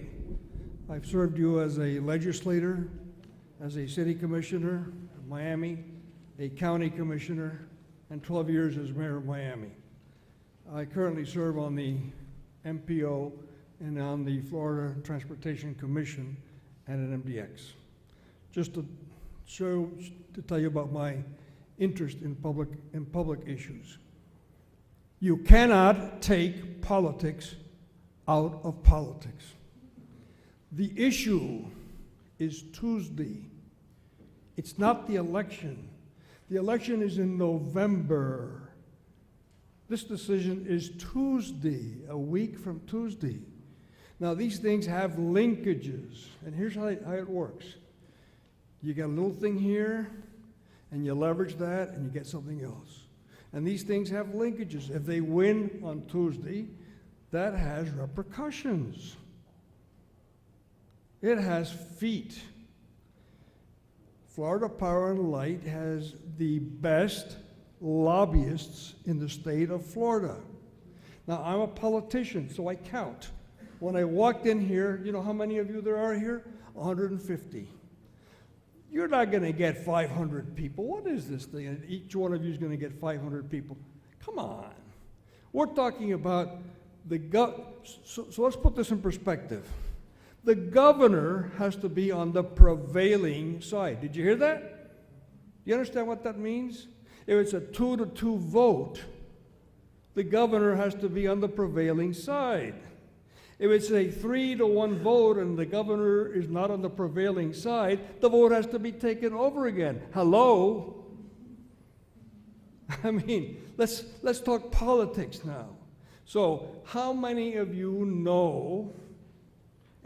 I've served you as a legislator, as a city commissioner of Miami, a county commissioner, and 12 years as mayor of Miami. I currently serve on the MPO and on the Florida Transportation Commission and at MDX. Just to tell you about my interest in public issues. You cannot take politics out of politics. The issue is Tuesday. It's not the election. The election is in November. This decision is Tuesday, a week from Tuesday. Now, these things have linkages, and here's how it works. You get a little thing here, and you leverage that, and you get something else. And these things have linkages. If they win on Tuesday, that has repercussions. It has feet. Florida Power and Light has the best lobbyists in the state of Florida. Now, I'm a politician, so I count. When I walked in here, you know how many of you there are here? 150. You're not going to get 500 people. What is this thing? And each one of you is going to get 500 people. Come on. We're talking about so let's put this in perspective. The governor has to be on the prevailing side. Did you hear that? You understand what that means? If it's a 2-2 vote, the governor has to be on the prevailing side. If it's a 3-1 vote and the governor is not on the prevailing side, the vote has to be taken over again. Hello? I mean, let's talk politics now. So, how many of you know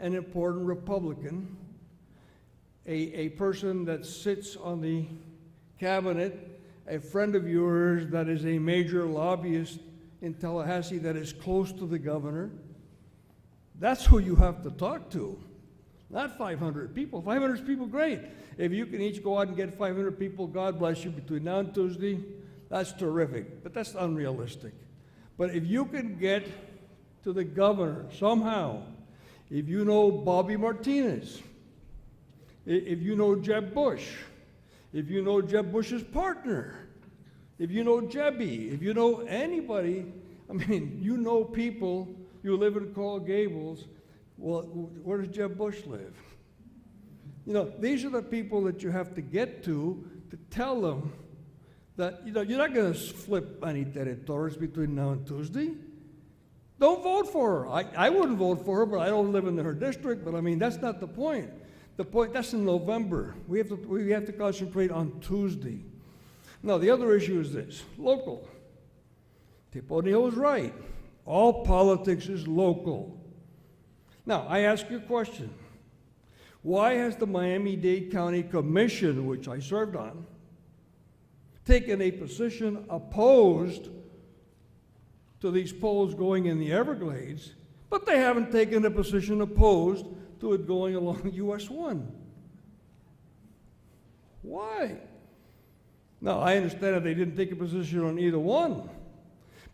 an important Republican, a person that sits on the cabinet, a friend of yours that is a major lobbyist in Tallahassee that is close to the governor? That's who you have to talk to, not 500 people. 500 people, great. If you can each go out and get 500 people, God bless you, between now and Tuesday, that's terrific, but that's unrealistic. But if you can get to the governor somehow, if you know Bobby Martinez, if you know Jeb Bush, if you know Jeb Bush's partner, if you know Jebby, if you know anybody, I mean, you know people, you live in Coral Gables, well, where does Jeb Bush live? You know, these are the people that you have to get to tell them that, you know, you're not going to flip any territories between now and Tuesday. Don't vote for her. I wouldn't vote for her, but I don't live in her district, but I mean, that's not the point. The point, that's in November. We have to concentrate on Tuesday. Now, the other issue is this, local. Tip O'Neill was right. All politics is local. Now, I ask you a question. Why has the Miami-Dade County Commission, which I served on, taken a position opposed to these poles going in the Everglades, but they haven't taken a position opposed to it going along US 1? Why? Now, I understand that they didn't take a position on either one,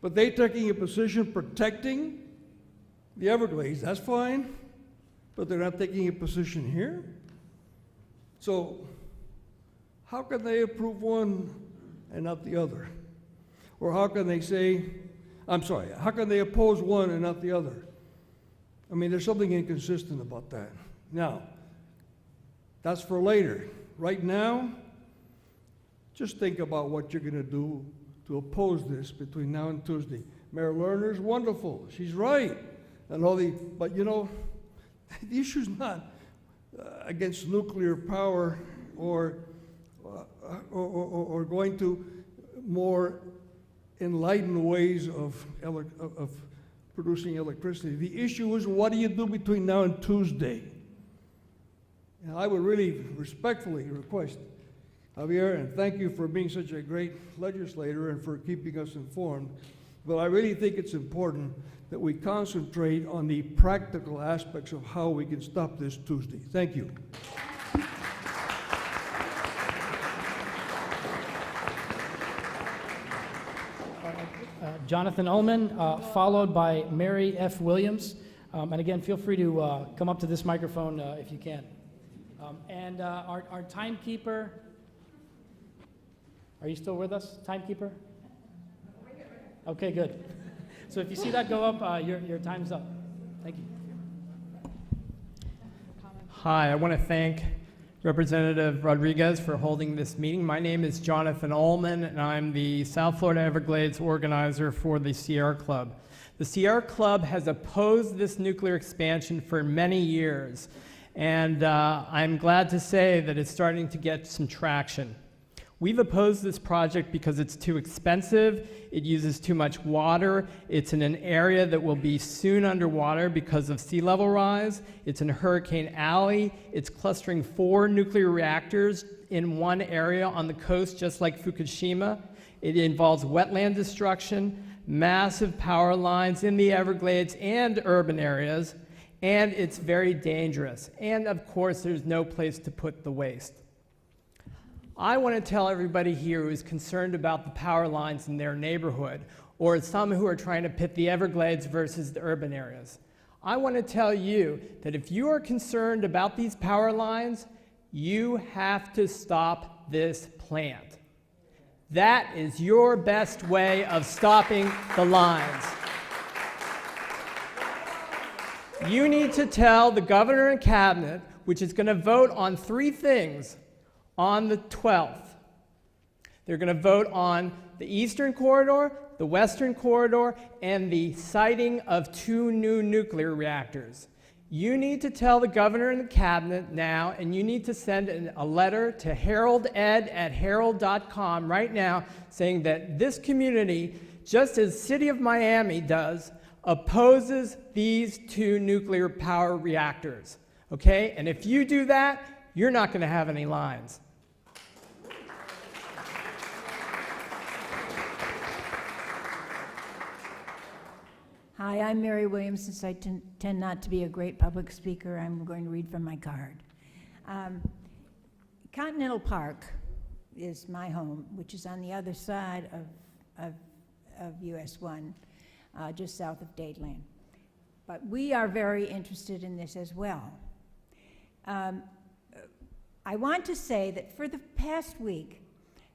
but they taking a position protecting the Everglades, that's fine. but they're not taking a position here. So how can they approve one and not the other? Or how can they say, I'm sorry, how can they oppose one and not the other? I mean, there's something inconsistent about that. Now, that's for later. Right now, just think about what you're going to do to oppose this between now and Tuesday. Mayor Lerner's wonderful. She's right. And all the, but you know, the issue's not against nuclear power or going to more enlightened ways of producing electricity. The issue is, what do you do between now and Tuesday? And I would really respectfully request, Javier, and thank you for being such a great legislator and for keeping us informed, but I really think it's important that we concentrate on the practical aspects of how we can stop this Tuesday. Thank you. Jonathan Ullman, followed by Mary F. Williams. And again, feel free to come up to this microphone if you can. And our timekeeper, are you still with us, timekeeper? Okay, good. So if you see that go up, your time's up. Thank you. Hi, I want to thank Representative Rodriguez for holding this meeting. My name is Jonathan Ullman, and I'm the South Florida Everglades organizer for the Sierra Club. The Sierra Club has opposed this nuclear expansion for many years, and I'm glad to say that it's starting to get some traction. We've opposed this project because it's too expensive, it uses too much water, it's in an area that will be soon underwater because of sea level rise, it's in Hurricane Alley, it's clustering 4 nuclear reactors in one area on the coast, just like Fukushima. It involves wetland destruction, massive power lines in the Everglades and urban areas, and it's very dangerous. And of course, there's no place to put the waste. I want to tell everybody here who is concerned about the power lines in their neighborhood, or some who are trying to pit the Everglades versus the urban areas. I want to tell you that if you are concerned about these power lines, you have to stop this plant. That is your best way of stopping the lines. You need to tell the governor and cabinet, which is going to vote on 3 things on the 12th. They're going to vote on the eastern corridor, the western corridor, and the siting of 2 new nuclear reactors. You need to tell the governor and the cabinet now, and you need to send a letter to harolded@herald.com right now saying that this community, just as City of Miami does, opposes these 2 nuclear power reactors. Okay? And if you do that, you're not going to have any lines. Hi, I'm Mary Williams. Since I tend not to be a great public speaker, I'm going to read from my card. Continental Park is my home, which is on the other side of US 1, just south of Dateland. But we are very interested in this as well. I want to say that for the past week,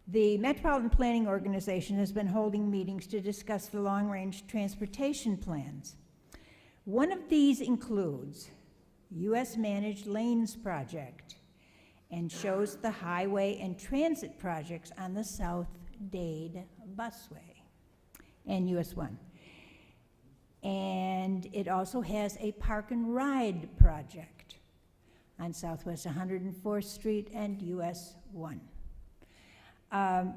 the Metropolitan Planning Organization has been holding meetings to discuss the long-range transportation plans. One of these includes U.S. Managed Lanes Project and shows the highway and transit projects on the South Dade Busway and US 1. And it also has a park and ride project on Southwest 104th Street and US 1. And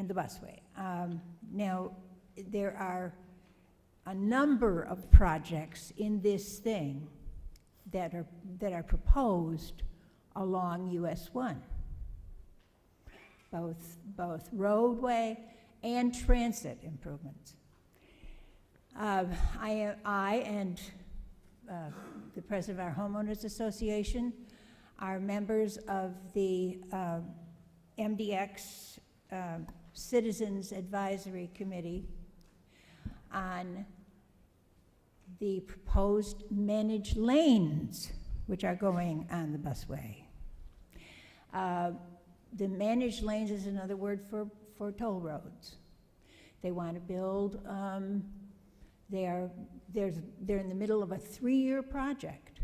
the busway. Now, there are a number of projects in this thing that are proposed along US 1, both roadway and transit improvements. I and the president of our homeowners association are members of the MDX Citizens Advisory Committee on the proposed managed lanes, which are going on the busway. The managed lanes is another word for toll roads. They want to build, they're in the middle of a 3-year project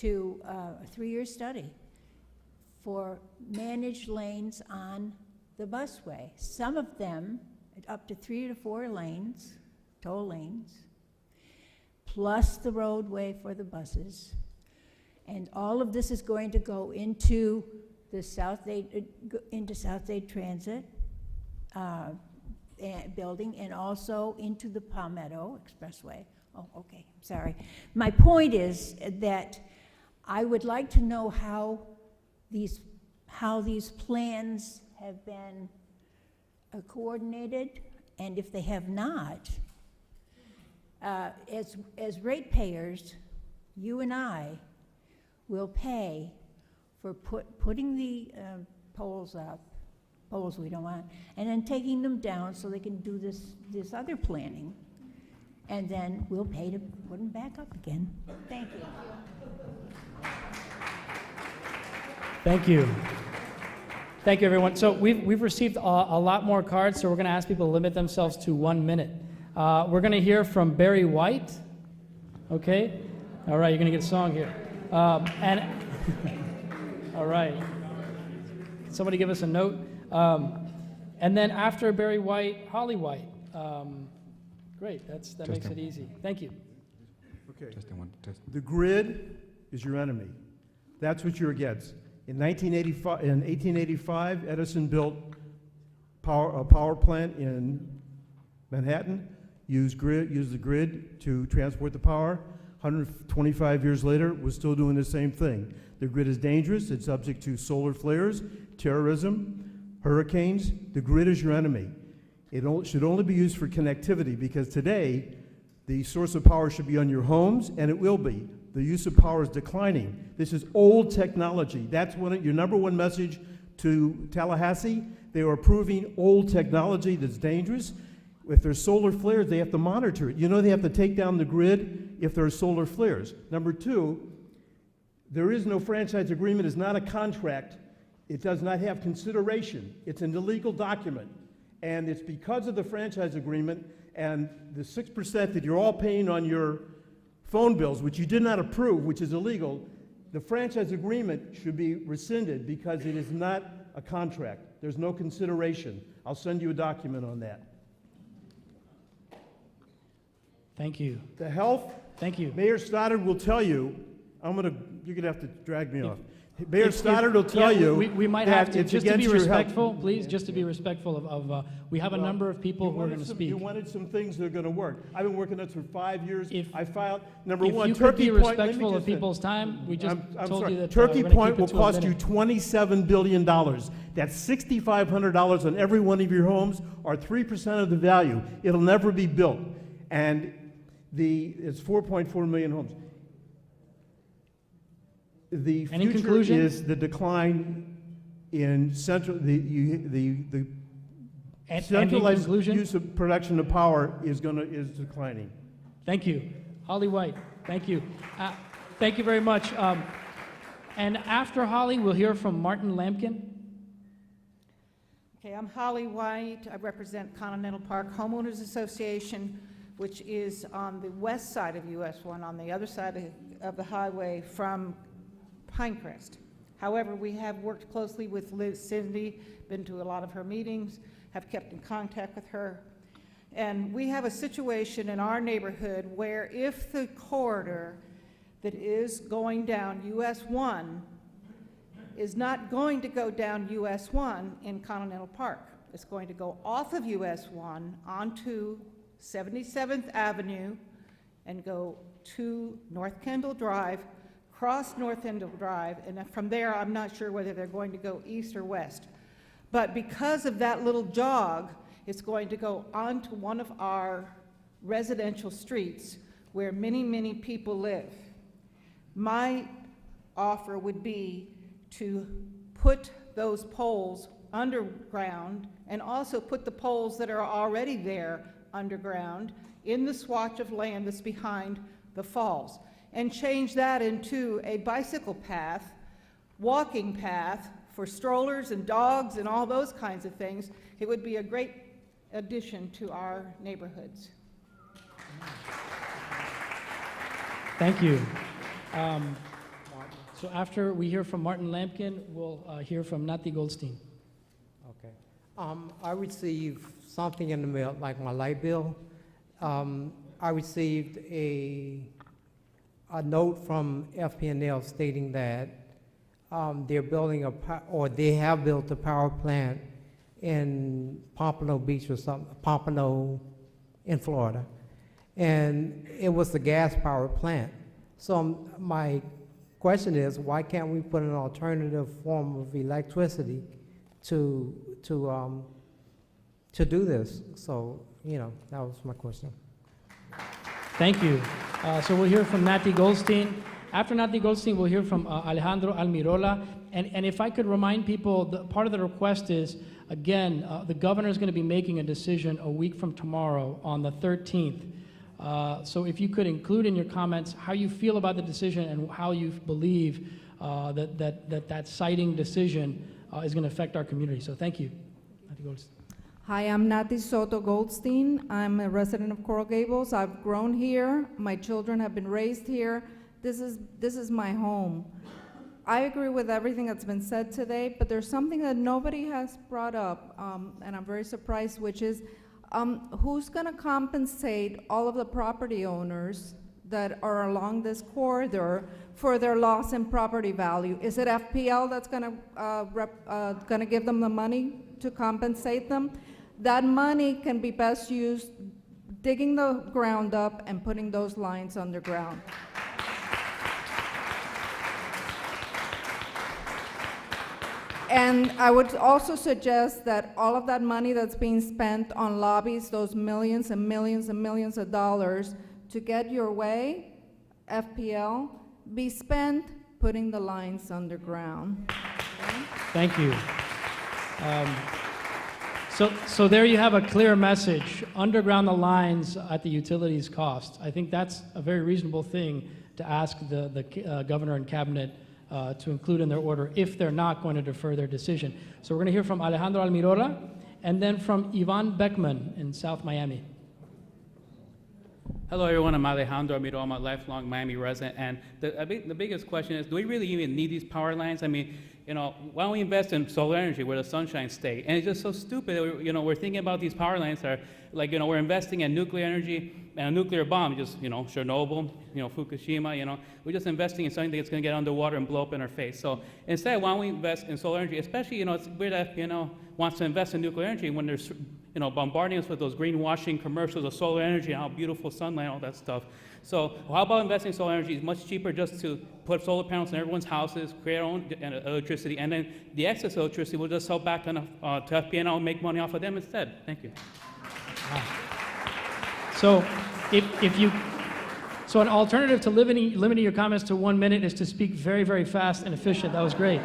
a 3-year study for managed lanes on the busway. Some of them, up to 3 to 4 lanes, toll lanes, plus the roadway for the buses. And all of this is going to go into the South Dade Transit building, and also into the Palmetto Expressway. Oh, okay, sorry. My point is that I would like to know how these plans have been coordinated, and if they have not, as ratepayers, you and I will pay for putting the poles up, poles we don't want, and then taking them down so they can do this other planning, and then we'll pay to put them back up again. Thank you. Thank you. Thank you, everyone. So we've received a lot more cards, so we're going to ask people to limit themselves to 1 minute. We're going to hear from Barry White. Okay? All right, you're going to get a song here. And all right. Can somebody give us a note? And then after Barry White, Holly White. Great, that makes it easy. Thank you. Okay. The grid is your enemy. That's what you're against. In 1885, Edison built a power plant in Manhattan, used the grid to transport the power. 125 years later, we're still doing the same thing. The grid is dangerous. It's subject to solar flares, terrorism, hurricanes. The grid is your enemy. It should only be used for connectivity, because today, the source of power should be on your homes, and it will be. The use of power is declining. This is old technology. That's your number one message to Tallahassee. They are approving old technology that's dangerous. If there's solar flares, they have to monitor it. You know they have to take down the grid if there are solar flares. Number two, there is no franchise agreement. It's not a contract. It does not have consideration. It's an illegal document. And it's because of the franchise agreement and the 6% that you're all paying on your phone bills, which you did not approve, which is illegal. The franchise agreement should be rescinded because it is not a contract. There's no consideration. I'll send you a document on that. Thank you. The health. Thank you. Mayor Stoddard will tell you. You're gonna have to drag me off. Mayor Stoddard will tell you. We might have to, just to be respectful, please, just to be respectful of we have a number of people who are going to speak. You wanted some things that are going to work. I've been working on this for 5 years. I filed, number one, if you could Turkey be Point. respectful of people's time, we just I'm told sorry. you that Turkey we're gonna Point keep it will to a cost you minute. $27 billion. That's $6,500 on every one of your homes, or 3% of the value. It'll never be built. And it's 4.4 million homes. The future is the decline in the centralized use of production of power is declining. Thank you. Holly White, thank you. Thank you very much. And after Holly, we'll hear from Martin Lampkin. Okay, I'm Holly White. I represent Continental Park Homeowners Association, which is on the west side of US 1, on the other side of the highway from Pinecrest. However, we have worked closely with Cindy, been to a lot of her meetings, have kept in contact with her. And we have a situation in our neighborhood where if the corridor that is going down US 1 is not going to go down US 1 in Continental Park, it's going to go off of US 1 onto 77th Avenue and go to North Kendall Drive, cross North Kendall Drive, and from there I'm not sure whether they're going to go east or west. But because of that little jog, it's going to go onto one of our residential streets where many, many people live. My offer would be to put those poles underground and also put the poles that are already there underground in the swatch of land that's behind the falls, and change that into a bicycle path, walking path for strollers and dogs and all those kinds of things, it would be a great addition to our neighborhoods. Thank you. So after we hear from Martin Lampkin, we'll hear from Nati Goldstein. Okay. I received something in the mail, like my light bill. I received a note from FPL stating that they're building or they have built a power plant in Pompano Beach or something, Pompano in Florida. And it was a gas power plant. So my question is, why can't we put an alternative form of electricity to do this? So, you know, that was my question. Thank you. So we'll hear from Nati Goldstein. After Nati Goldstein, we'll hear from Alejandro Almirola. And if I could remind people, part of the request is, again, the governor is going to be making a decision a week from tomorrow on the 13th. So if you could include in your comments how you feel about the decision and how you believe that citing decision is going to affect our community. So thank you. Nati Goldstein. Hi, I'm Nati Soto Goldstein. I'm a resident of Coral Gables. I've grown here. My children have been raised here. This is my home. I agree with everything that's been said today, but there's something that nobody has brought up, and I'm very surprised, which is who's going to compensate all of the property owners that are along this corridor for their loss in property value? Is it FPL that's going to give them the money to compensate them? That money can be best used digging the ground up and putting those lines underground. And I would also suggest that all of that money that's being spent on lobbies, those millions and millions and millions of dollars to get your way, FPL, be spent putting the lines underground. Thank you. So there you have a clear message. Underground the lines at the utilities cost. I think that's a very reasonable thing to ask the governor and cabinet to include in their order if they're not going to defer their decision. So we're going to hear from Alejandro Almirola and then from Yvonne Beckman in South Miami. Hello, everyone. I'm Alejandro Almirola. I'm a lifelong Miami resident. And the biggest question is, do we really even need these power lines? I mean, you know, why don't we invest in solar energy where the sunshine stays? And it's just so stupid that we're thinking about these power lines that are like, we're investing in nuclear energy and a nuclear bomb, just, Chernobyl, Fukushima, we're just investing in something that's going to get underwater and blow up in our face. So instead, why don't we invest in solar energy? Especially, it's weird that FPL wants to invest in nuclear energy when there's, bombarding us with those greenwashing commercials of solar energy and how beautiful sunlight, all that stuff. So how about investing in solar energy? It's much cheaper just to put solar panels in everyone's houses, create our own electricity, and then the excess electricity we'll just sell back to FPL and make money off of them instead. Thank you. Wow. So so an alternative to limiting your comments to 1 minute is to speak very, very fast and efficient. That was great.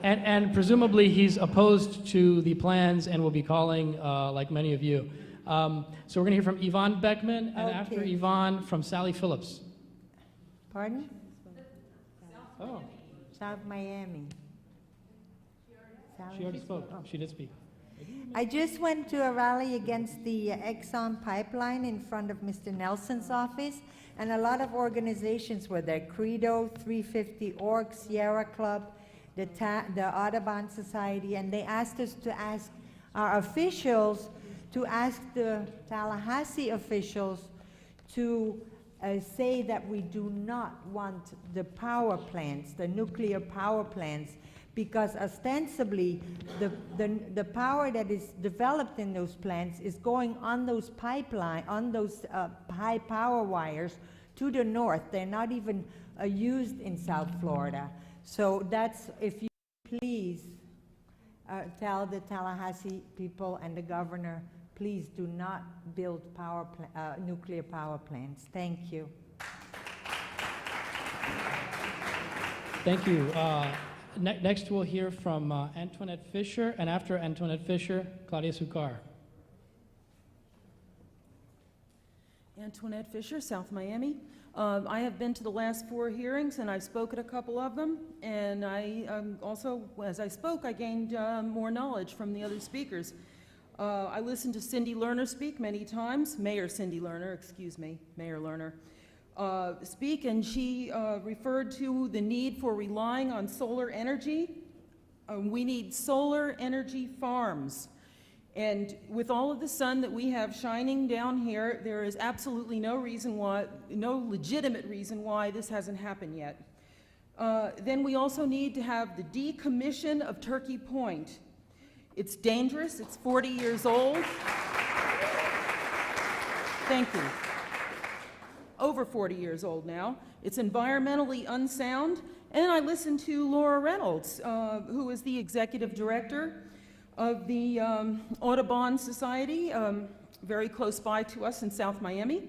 And presumably he's opposed to the plans and will be calling like many of you. So we're going to hear from Yvonne Beckman, and after Yvonne, from Sally Phillips. Pardon? Oh. South Miami. She already spoke. She did speak. I just went to a rally against the Exxon pipeline in front of Mr. Nelson's office, and a lot of organizations were there. Credo, 350 Org, Sierra Club, the Audubon Society, and they asked us to ask our officials to ask the Tallahassee officials to say that we do not want the power plants, the nuclear power plants, because ostensibly the power that is developed in those plants is going on those high power wires to the north. They're not even used in South Florida. So that's, if you please tell the Tallahassee people and the governor, please do not build nuclear power plants. Thank you. Thank you. Next, we'll hear from Antoinette Fisher, and after Antoinette Fisher, Claudia Sucar. Antoinette Fisher, South Miami. I have been to the last 4 hearings, and I've spoken at a couple of them. And I also, as I spoke, I gained more knowledge from the other speakers. I listened to Cindy Lerner speak many times, Mayor Cindy Lerner, excuse me, Mayor Lerner, speak, and she referred to the need for relying on solar energy. We need solar energy farms. And with all of the sun that we have shining down here, there is absolutely no reason why, no legitimate reason why this hasn't happened yet. Then we also need to have the decommission of Turkey Point. It's dangerous, it's 40 years old. Thank you. Over 40 years old now. It's environmentally unsound. And I listened to Laura Reynolds, who is the executive director of the Audubon Society, very close by to us in South Miami.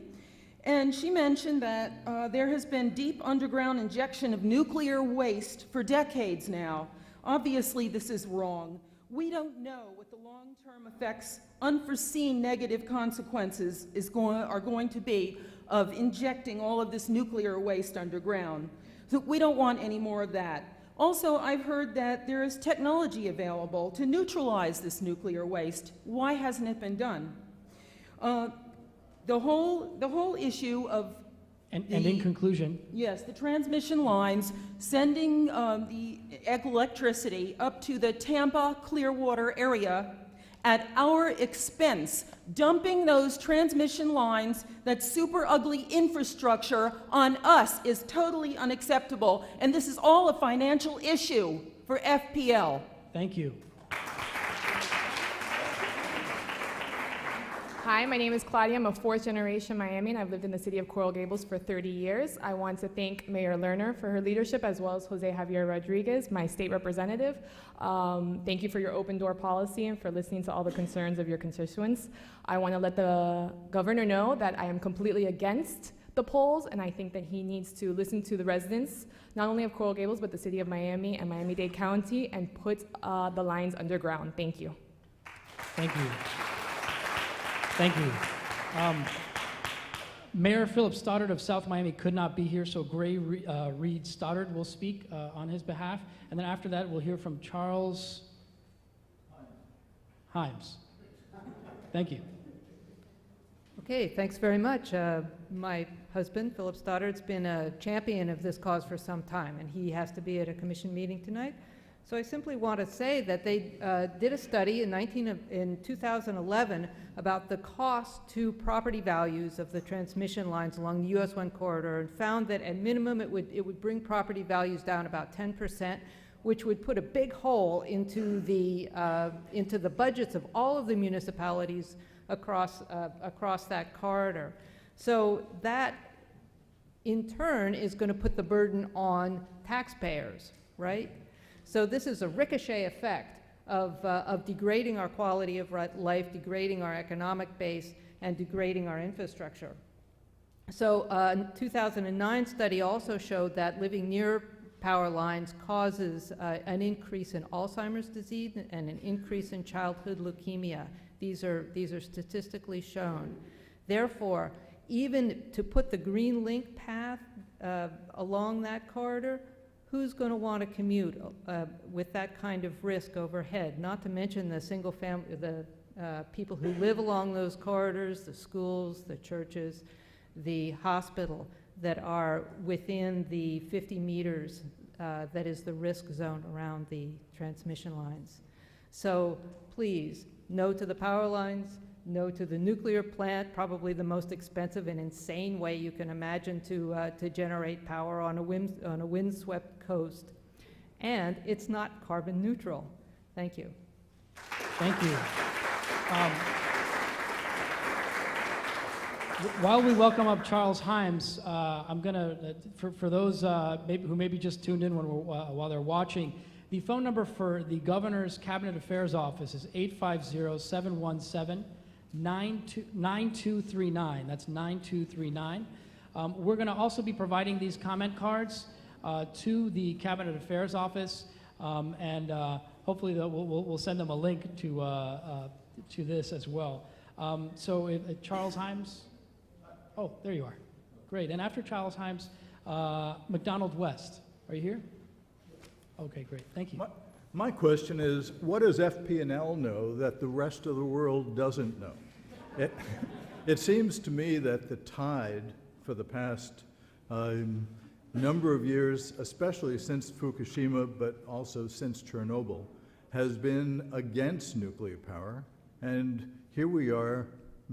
And she mentioned that there has been deep underground injection of nuclear waste for decades now. Obviously, this is wrong. We don't know what the long-term effects, unforeseen negative consequences are going to be of injecting all of this nuclear waste underground. So we don't want any more of that. Also, I've heard that there is technology available to neutralize this nuclear waste. Why hasn't it been done? The whole issue of And in conclusion, yes, the transmission lines sending the electricity up to the Tampa Clearwater area at our expense, dumping those transmission lines, that super ugly infrastructure on us is totally unacceptable. And this is all a financial issue for FPL. thank you. Hi, my name is Claudia. I'm a 4th generation Miami, and I've lived in the city of Coral Gables for 30 years. I want to thank Mayor Lerner for her leadership, as well as Jose Javier Rodriguez, my state representative. Thank you for your open door policy and for listening to all the concerns of your constituents. I want to let the governor know that I am completely against the polls, and I think that he needs to listen to the residents, not only of Coral Gables, but the city of Miami and Miami-Dade County, and put the lines underground. Thank you. Thank you. Thank you. Mayor Philip Stoddard of South Miami could not be here, so Gray Reed Stoddard will speak on his behalf. And then after that, we'll hear from Charles Himes. Thank you. Okay, thanks very much. My husband, Philip Stoddard's been a champion of this cause for some time, and he has to be at a commission meeting tonight. So I simply want to say that they did a study in 2011 about the cost to property values of the transmission lines along the US 1 corridor, and found that at minimum it would bring property values down about 10%, which would put a big hole into the budgets of all of the municipalities across that corridor. So that in turn is going to put the burden on taxpayers, right? So this is a ricochet effect of degrading our quality of life, degrading our economic base, and degrading our infrastructure. So a 2009 study also showed that living near power lines causes an increase in Alzheimer's disease and an increase in childhood leukemia. These are statistically shown. Therefore, even to put the Green Link path along that corridor, who's going to want to commute with that kind of risk overhead? Not to mention the single family, the people who live along those corridors, the schools, the churches, the hospital that are within the 50 meters that is the risk zone around the transmission lines. So please, no to the power lines, no to the nuclear plant, probably the most expensive and insane way you can imagine to generate power on a windswept coast. And it's not carbon neutral. Thank you. Thank you. While we welcome up Charles Himes, I'm going to, for those who maybe just tuned in while they're watching, the phone number for the Governor's Cabinet Affairs Office is 850-717-9239. That's 9239. We're going to also be providing these comment cards to the Cabinet Affairs Office, and hopefully we'll send them a link to this as well. So Charles Himes. Oh, there you are. Great. And after Charles Himes, McDonald West. Are you here? Okay, great. Thank you. My question is, what does FPL know that the rest of the world doesn't know? It seems to me that the tide for the past number of years, especially since Fukushima, but also since Chernobyl, has been against nuclear power. And here we are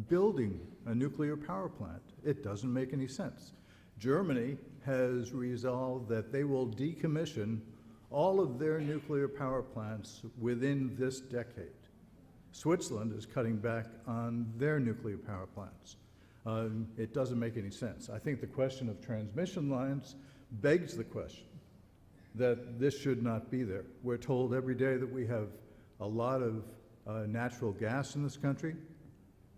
building a nuclear power plant. It doesn't make any sense. Germany has resolved that they will decommission all of their nuclear power plants within this decade. Switzerland is cutting back on their nuclear power plants. It doesn't make any sense. I think the question of transmission lines begs the question that this should not be there. We're told every day that we have a lot of natural gas in this country,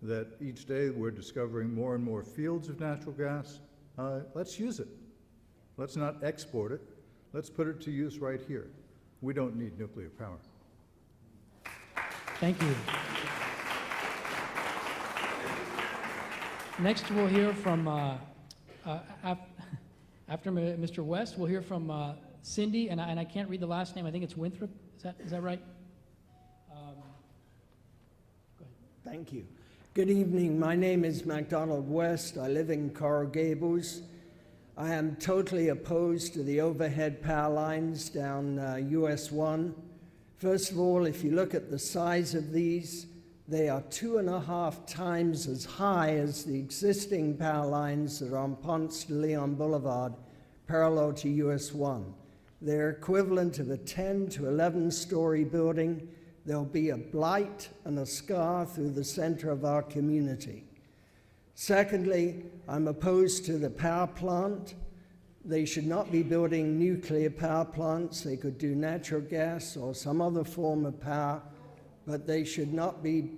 that each day we're discovering more and more fields of natural gas. Let's use it. Let's not export it. Let's put it to use right here. We don't need nuclear power. Thank you. Next, we'll hear from, after Mr. West, we'll hear from Cindy, and I can't read the last name. I think it's Winthrop. Is that right? Go ahead. Thank you. Good evening. My name is MacDonald West. I live in Coral Gables. I am totally opposed to the overhead power lines down US 1. First of all, if you look at the size of these, they are 2.5 times as high as the existing power lines that are on Ponce de Leon Boulevard, parallel to US 1. They're equivalent of a 10 to 11-story building. There'll be a blight and a scar through the center of our community. Secondly, I'm opposed to the power plant. They should not be building nuclear power plants. They could do natural gas or some other form of power, but they should not be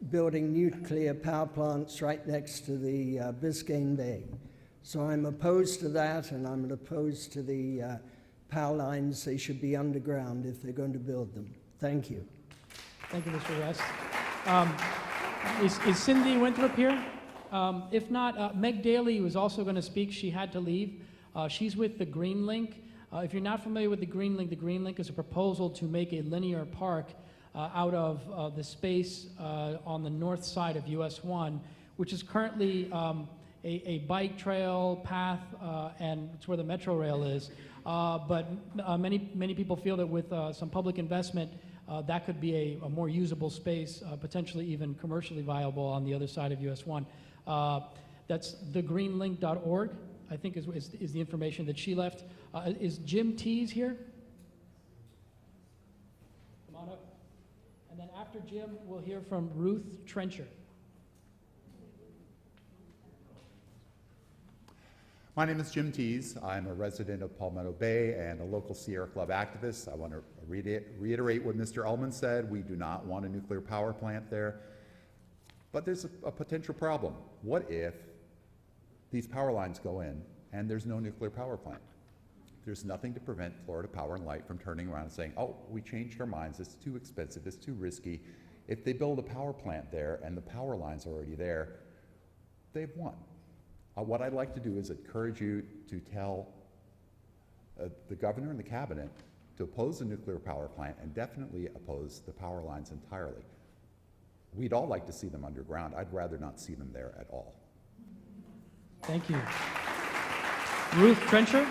building nuclear power plants right next to the Biscayne Bay. So I'm opposed to that, and I'm opposed to the power lines. They should be underground if they're going to build them. Thank you. Thank you, Mr. West. Is Cindy Winthrop here? If not, Meg Daly was also going to speak. She had to leave. She's with the Green Link. If you're not familiar with the Green Link is a proposal to make a linear park out of the space on the north side of US 1, which is currently a bike trail path, and it's where the Metro Rail is. But many people feel that with some public investment, that could be a more usable space, potentially even commercially viable on the other side of US 1. That's thegreenlink.org, I think is the information that she left. Is Jim Tees here? Come on up. And then after Jim, we'll hear from Ruth Trencher. My name is Jim Tees. I'm a resident of Palmetto Bay and a local Sierra Club activist. I want to reiterate what Mr. Ullman said. We do not want a nuclear power plant there. But there's a potential problem. What if these power lines go in and there's no nuclear power plant? There's nothing to prevent Florida Power and Light from turning around and saying, oh, we changed our minds, it's too expensive, it's too risky. If they build a power plant there and the power line's already there, they've won. What I'd like to do is encourage you to tell the governor and the cabinet to oppose the nuclear power plant and definitely oppose the power lines entirely. We'd all like to see them underground. I'd rather not see them there at all. Thank you. Ruth Trencher.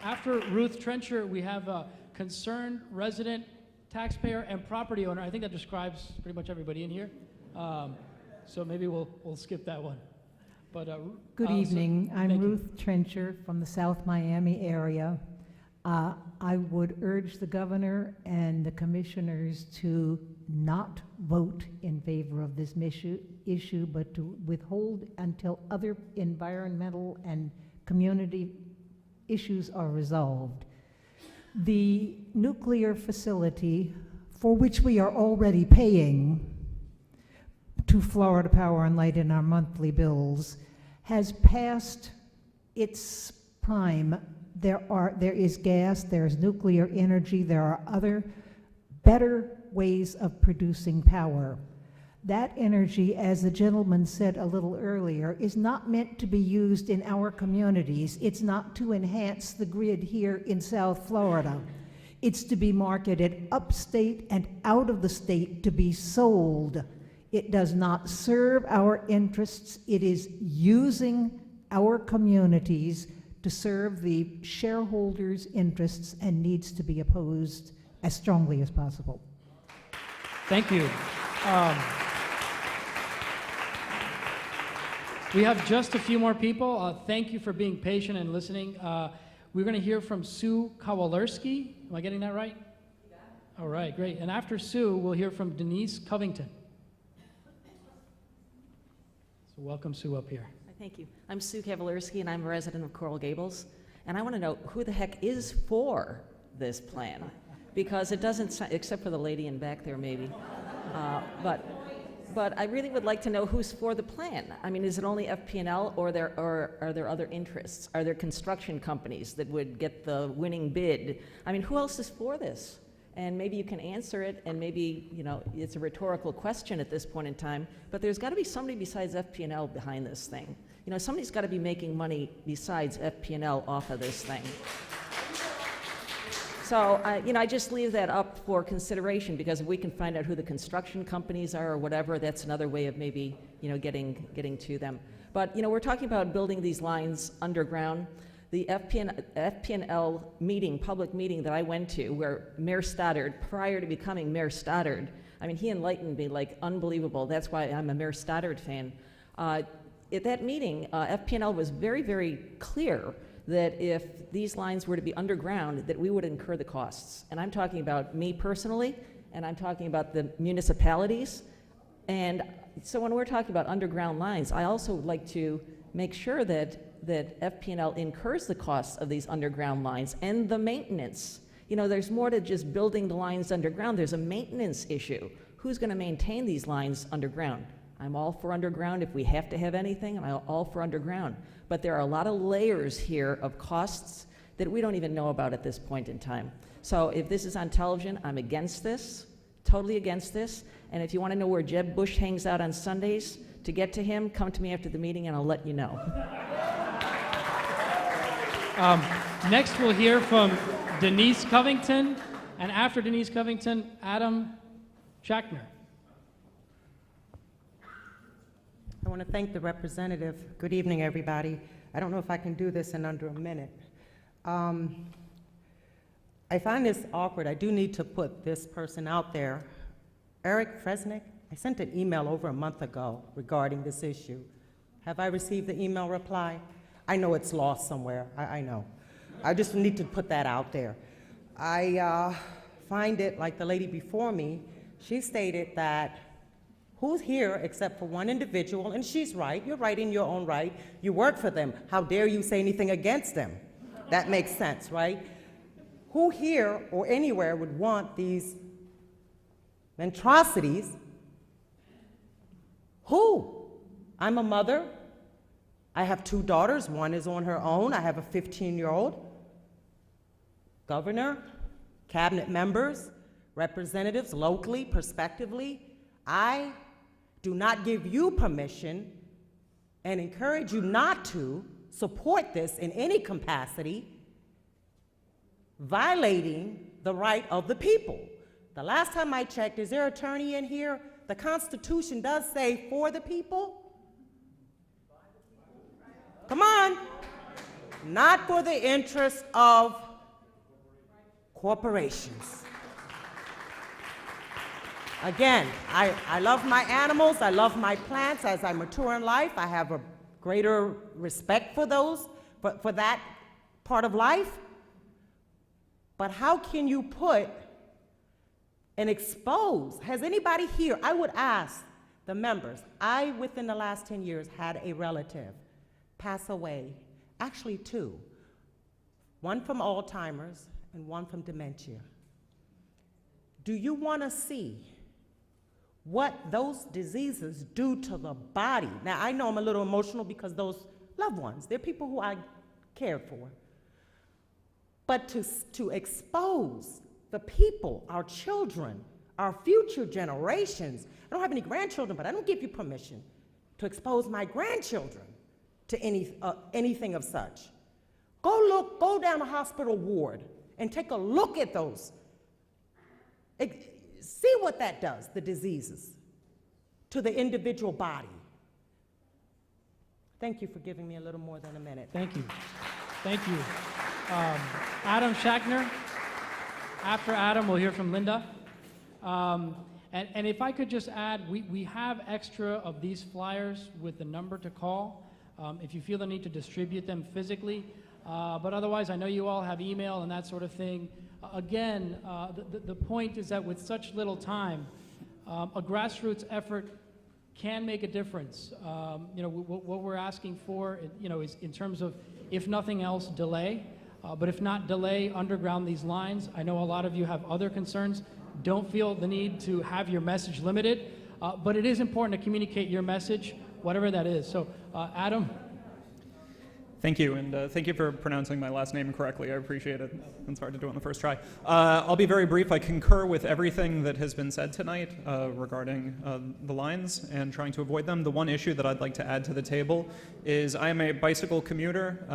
After Ruth Trencher, we have a concerned resident, taxpayer, and property owner. I think that describes pretty much everybody in here. So maybe we'll skip that one. But, Good evening. I'm Ruth Trencher from the South Miami area. I would urge the governor and the commissioners to not vote in favor of this issue, but to withhold until other environmental and community issues are resolved. The nuclear facility, for which we are already paying to Florida Power and Light in our monthly bills, has passed its prime. There is gas, there's nuclear energy, there are other better ways of producing power. That energy, as the gentleman said a little earlier, is not meant to be used in our communities. It's not to enhance the grid here in South Florida. It's to be marketed upstate and out of the state to be sold. It does not serve our interests. It is using our communities to serve the shareholders' interests and needs to be opposed as strongly as possible. Thank you. We have just a few more people. Thank you for being patient and listening. We're going to hear from Sue Kowalewski. Am I getting that right? All right, great. And after Sue, we'll hear from Denise Covington. So welcome Sue up here. Thank you. I'm Sue Kowalewski, and I'm a resident of Coral Gables. And I want to know who the heck is for this plan, because it doesn't, except for the lady in back there maybe. But I really would like to know who's for the plan. I mean, is it only FPL, or are there other interests? Are there construction companies that would get the winning bid? I mean, who else is for this? And maybe you can answer it, and maybe, you know, it's a rhetorical question at this point in time, but there's got to be somebody besides FP&L behind this thing. You know, somebody's got to be making money besides FP&L off of this thing. So, you know, I just leave that up for consideration, because if we can find out who the construction companies are or whatever, that's another way of maybe, you know, getting to them. But, you know, we're talking about building these lines underground. The FP&L meeting, public meeting that I went to, where Mayor Stoddard, prior to becoming Mayor Stoddard, I mean, he enlightened me like unbelievable. That's why I'm a Mayor Stoddard fan. At that meeting, FP&L was very, very clear that if these lines were to be underground, that we would incur the costs. And I'm talking about me personally, and I'm talking about the municipalities. And so when we're talking about underground lines, I also would like to make sure that FP&L incurs the costs of these underground lines and the maintenance. You know, there's more to just building the lines underground. There's a maintenance issue. Who's going to maintain these lines underground? I'm all for underground. If we have to have anything, I'm all for underground. But there are a lot of layers here of costs that we don't even know about at this point in time. So if this is on television, I'm against this, totally against this. And if you want to know where Jeb Bush hangs out on Sundays, to get to him, come to me after the meeting and I'll let you know. Next, we'll hear from Denise Covington, and after Denise Covington, Adam Schachtner. I want to thank the representative. Good evening, everybody. I don't know if I can do this in under a minute. I find this awkward. I do need to put this person out there. Eric Fresnick, I sent an email over a month ago regarding this issue. Have I received the email reply? I know it's lost somewhere. I know. I just need to put that out there. I find it like the lady before me. She stated that who's here except for one individual, and she's right. You're right in your own right. You work for them. How dare you say anything against them? That makes sense, right? Who here or anywhere would want these monstrosities? Who? I'm a mother. I have 2 daughters. One is on her own. I have a 15-year-old. Governor, cabinet members, representatives, locally, prospectively, I do not give you permission and encourage you not to support this in any capacity, violating the right of the people. The last time I checked, is there an attorney in here? The Constitution does say for the people. Come on. Not for the interest of corporations. Again, I love my animals, I love my plants. As I mature in life, I have a greater respect for those, for that part of life. But how can you put and expose? Has anybody here, I would ask the members, I, within the last 10 years, had a relative pass away, actually 2, one from Alzheimer's and one from dementia. Do you want to see what those diseases do to the body? Now, I know I'm a little emotional because those loved ones, they're people who I cared for. But to expose the people, our children, our future generations. I don't have any grandchildren, but I don't give you permission to expose my grandchildren to anything of such. Go down a hospital ward and take a look at those. See what that does, the diseases, to the individual body. Thank you for giving me a little more than a minute. Thank you. Thank you. Adam Schachner. After Adam, we'll hear from Linda. And if I could just add, we have extra of these flyers with the number to call if you feel the need to distribute them physically. But otherwise, I know you all have email and that sort of thing. Again, the point is that with such little time, a grassroots effort can make a difference. What we're asking for, is in terms of, if nothing else, delay. But if not delay, underground these lines. I know a lot of you have other concerns. Don't feel the need to have your message limited, but it is important to communicate your message, whatever that is. So, Adam. Thank you, and thank you for pronouncing my last name correctly. I appreciate it. It's hard to do it on the first try. I'll be very brief. I concur with everything that has been said tonight regarding the lines and trying to avoid them. The one issue that I'd like to add to the table is I am a bicycle commuter.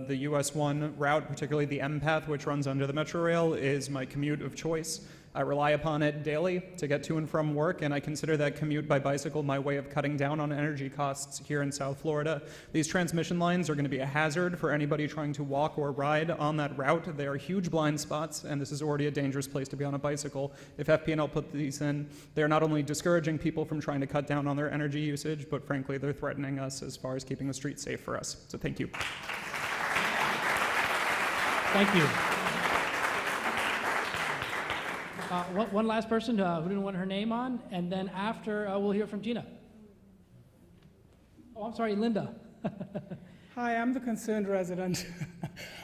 The US 1 route, particularly the M path, which runs under the Metro Rail, is my commute of choice. I rely upon it daily to get to and from work, and I consider that commute by bicycle my way of cutting down on energy costs here in South Florida. These transmission lines are going to be a hazard for anybody trying to walk or ride on that route. They are huge blind spots, and this is already a dangerous place to be on a bicycle. If FPL put these in, they're not only discouraging people from trying to cut down on their energy usage, but frankly, they're threatening us as far as keeping the streets safe for us. So thank you. Thank you. One last person who didn't want her name on, and then after we'll hear from Gina. Oh, I'm sorry, Linda. Hi, I'm the concerned resident.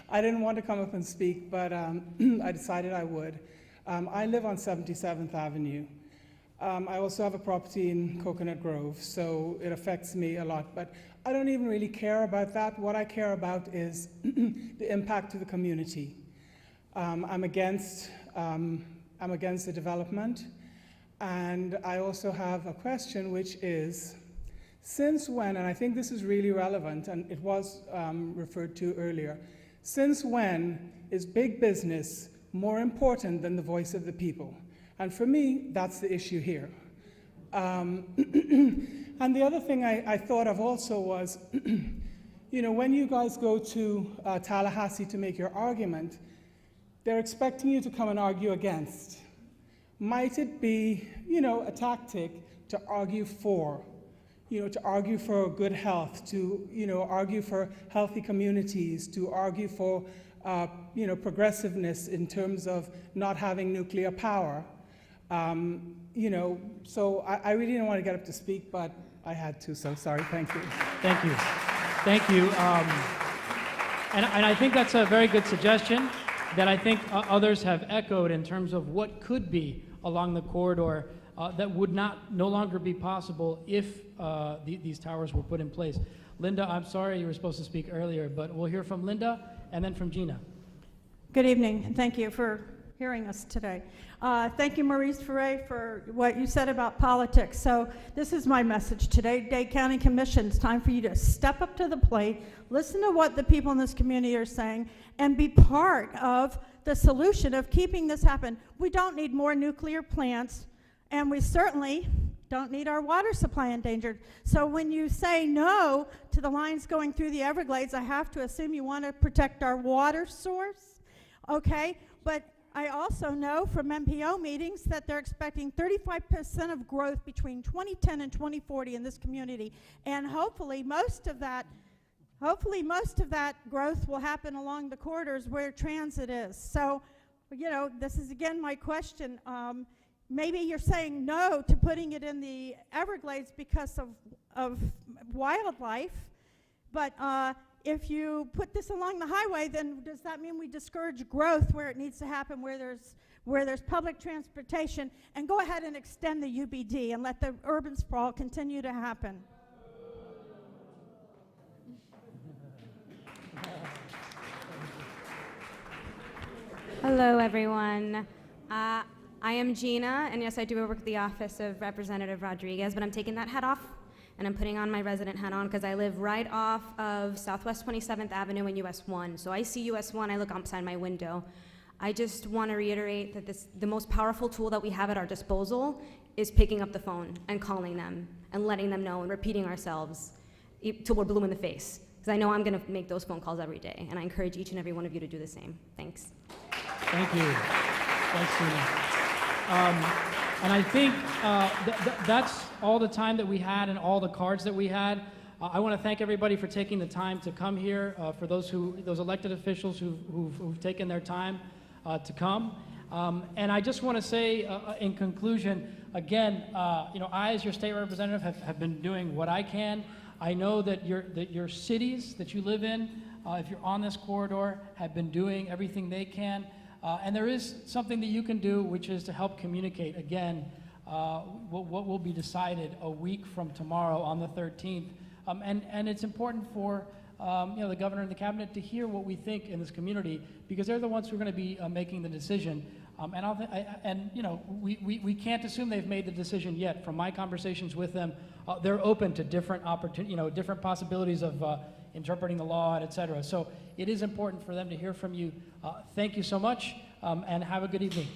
I didn't want to come up and speak, but I decided I would. I live on 77th Avenue. I also have a property in Coconut Grove, so it affects me a lot, but I don't even really care about that. What I care about is the impact to the community. I'm against the development, and I also have a question, which is, since when, and I think this is really relevant, and it was referred to earlier, since when is big business more important than the voice of the people? And for me, that's the issue here. And the other thing I thought of also was, when you guys go to Tallahassee to make your argument, they're expecting you to come and argue against. Might it be, a tactic to argue for, to argue for good health, to, argue for healthy communities, to argue for, progressiveness in terms of not having nuclear power? So I really didn't want to get up to speak, but I had to, so sorry, thank you. Thank you. Thank you. And I think that's a very good suggestion that I think others have echoed in terms of what could be along the corridor that would no longer be possible if these towers were put in place. Linda, I'm sorry you were supposed to speak earlier, but we'll hear from Linda and then from Gina. Good evening, and thank you for hearing us today. Thank you, Maurice Ferre, for what you said about politics. So this is my message today. Dade County Commission, it's time for you to step up to the plate, listen to what the people in this community are saying, and be part of the solution of keeping this happen. We don't need more nuclear plants, and we certainly don't need our water supply endangered. So when you say no to the lines going through the Everglades, I have to assume you want to protect our water source, okay? But I also know from MPO meetings that they're expecting 35% of growth between 2010 and 2040 in this community, and hopefully most of that growth will happen along the corridors where transit is. So, this is again my question. Maybe you're saying no to putting it in the Everglades because of wildlife, but if you put this along the highway, then does that mean we discourage growth where it needs to happen, where there's public transportation, and go ahead and extend the UBD and let the urban sprawl continue to happen? Hello, everyone. I am Gina, and yes, I do work at the office of Representative Rodriguez, but I'm taking that hat off, and I'm putting on my resident hat on because I live right off of Southwest 27th Avenue and US 1. So I see US 1, I look outside my window. I just want to reiterate that the most powerful tool that we have at our disposal is picking up the phone and calling them and letting them know and repeating ourselves till we're blue in the face. Because I know I'm going to make those phone calls every day, and I encourage each and every one of you to do the same. Thanks. Thank you. Thanks, Tina. And I think that's all the time that we had and all the cards that we had. I want to thank everybody for taking the time to come here, for those elected officials who've taken their time to come. And I just want to say in conclusion, again, I as your state representative have been doing what I can. I know that your cities that you live in, if you're on this corridor, have been doing everything they can. And there is something that you can do, which is to help communicate, again, what will be decided a week from tomorrow on the 13th. And it's important for the governor and the cabinet to hear what we think in this community, because they're the ones who are going to be making the decision. We can't assume they've made the decision yet. From my conversations with them, they're open to different different possibilities of interpreting the law, and et cetera. So it is important for them to hear from you. Thank you so much, and have a good evening.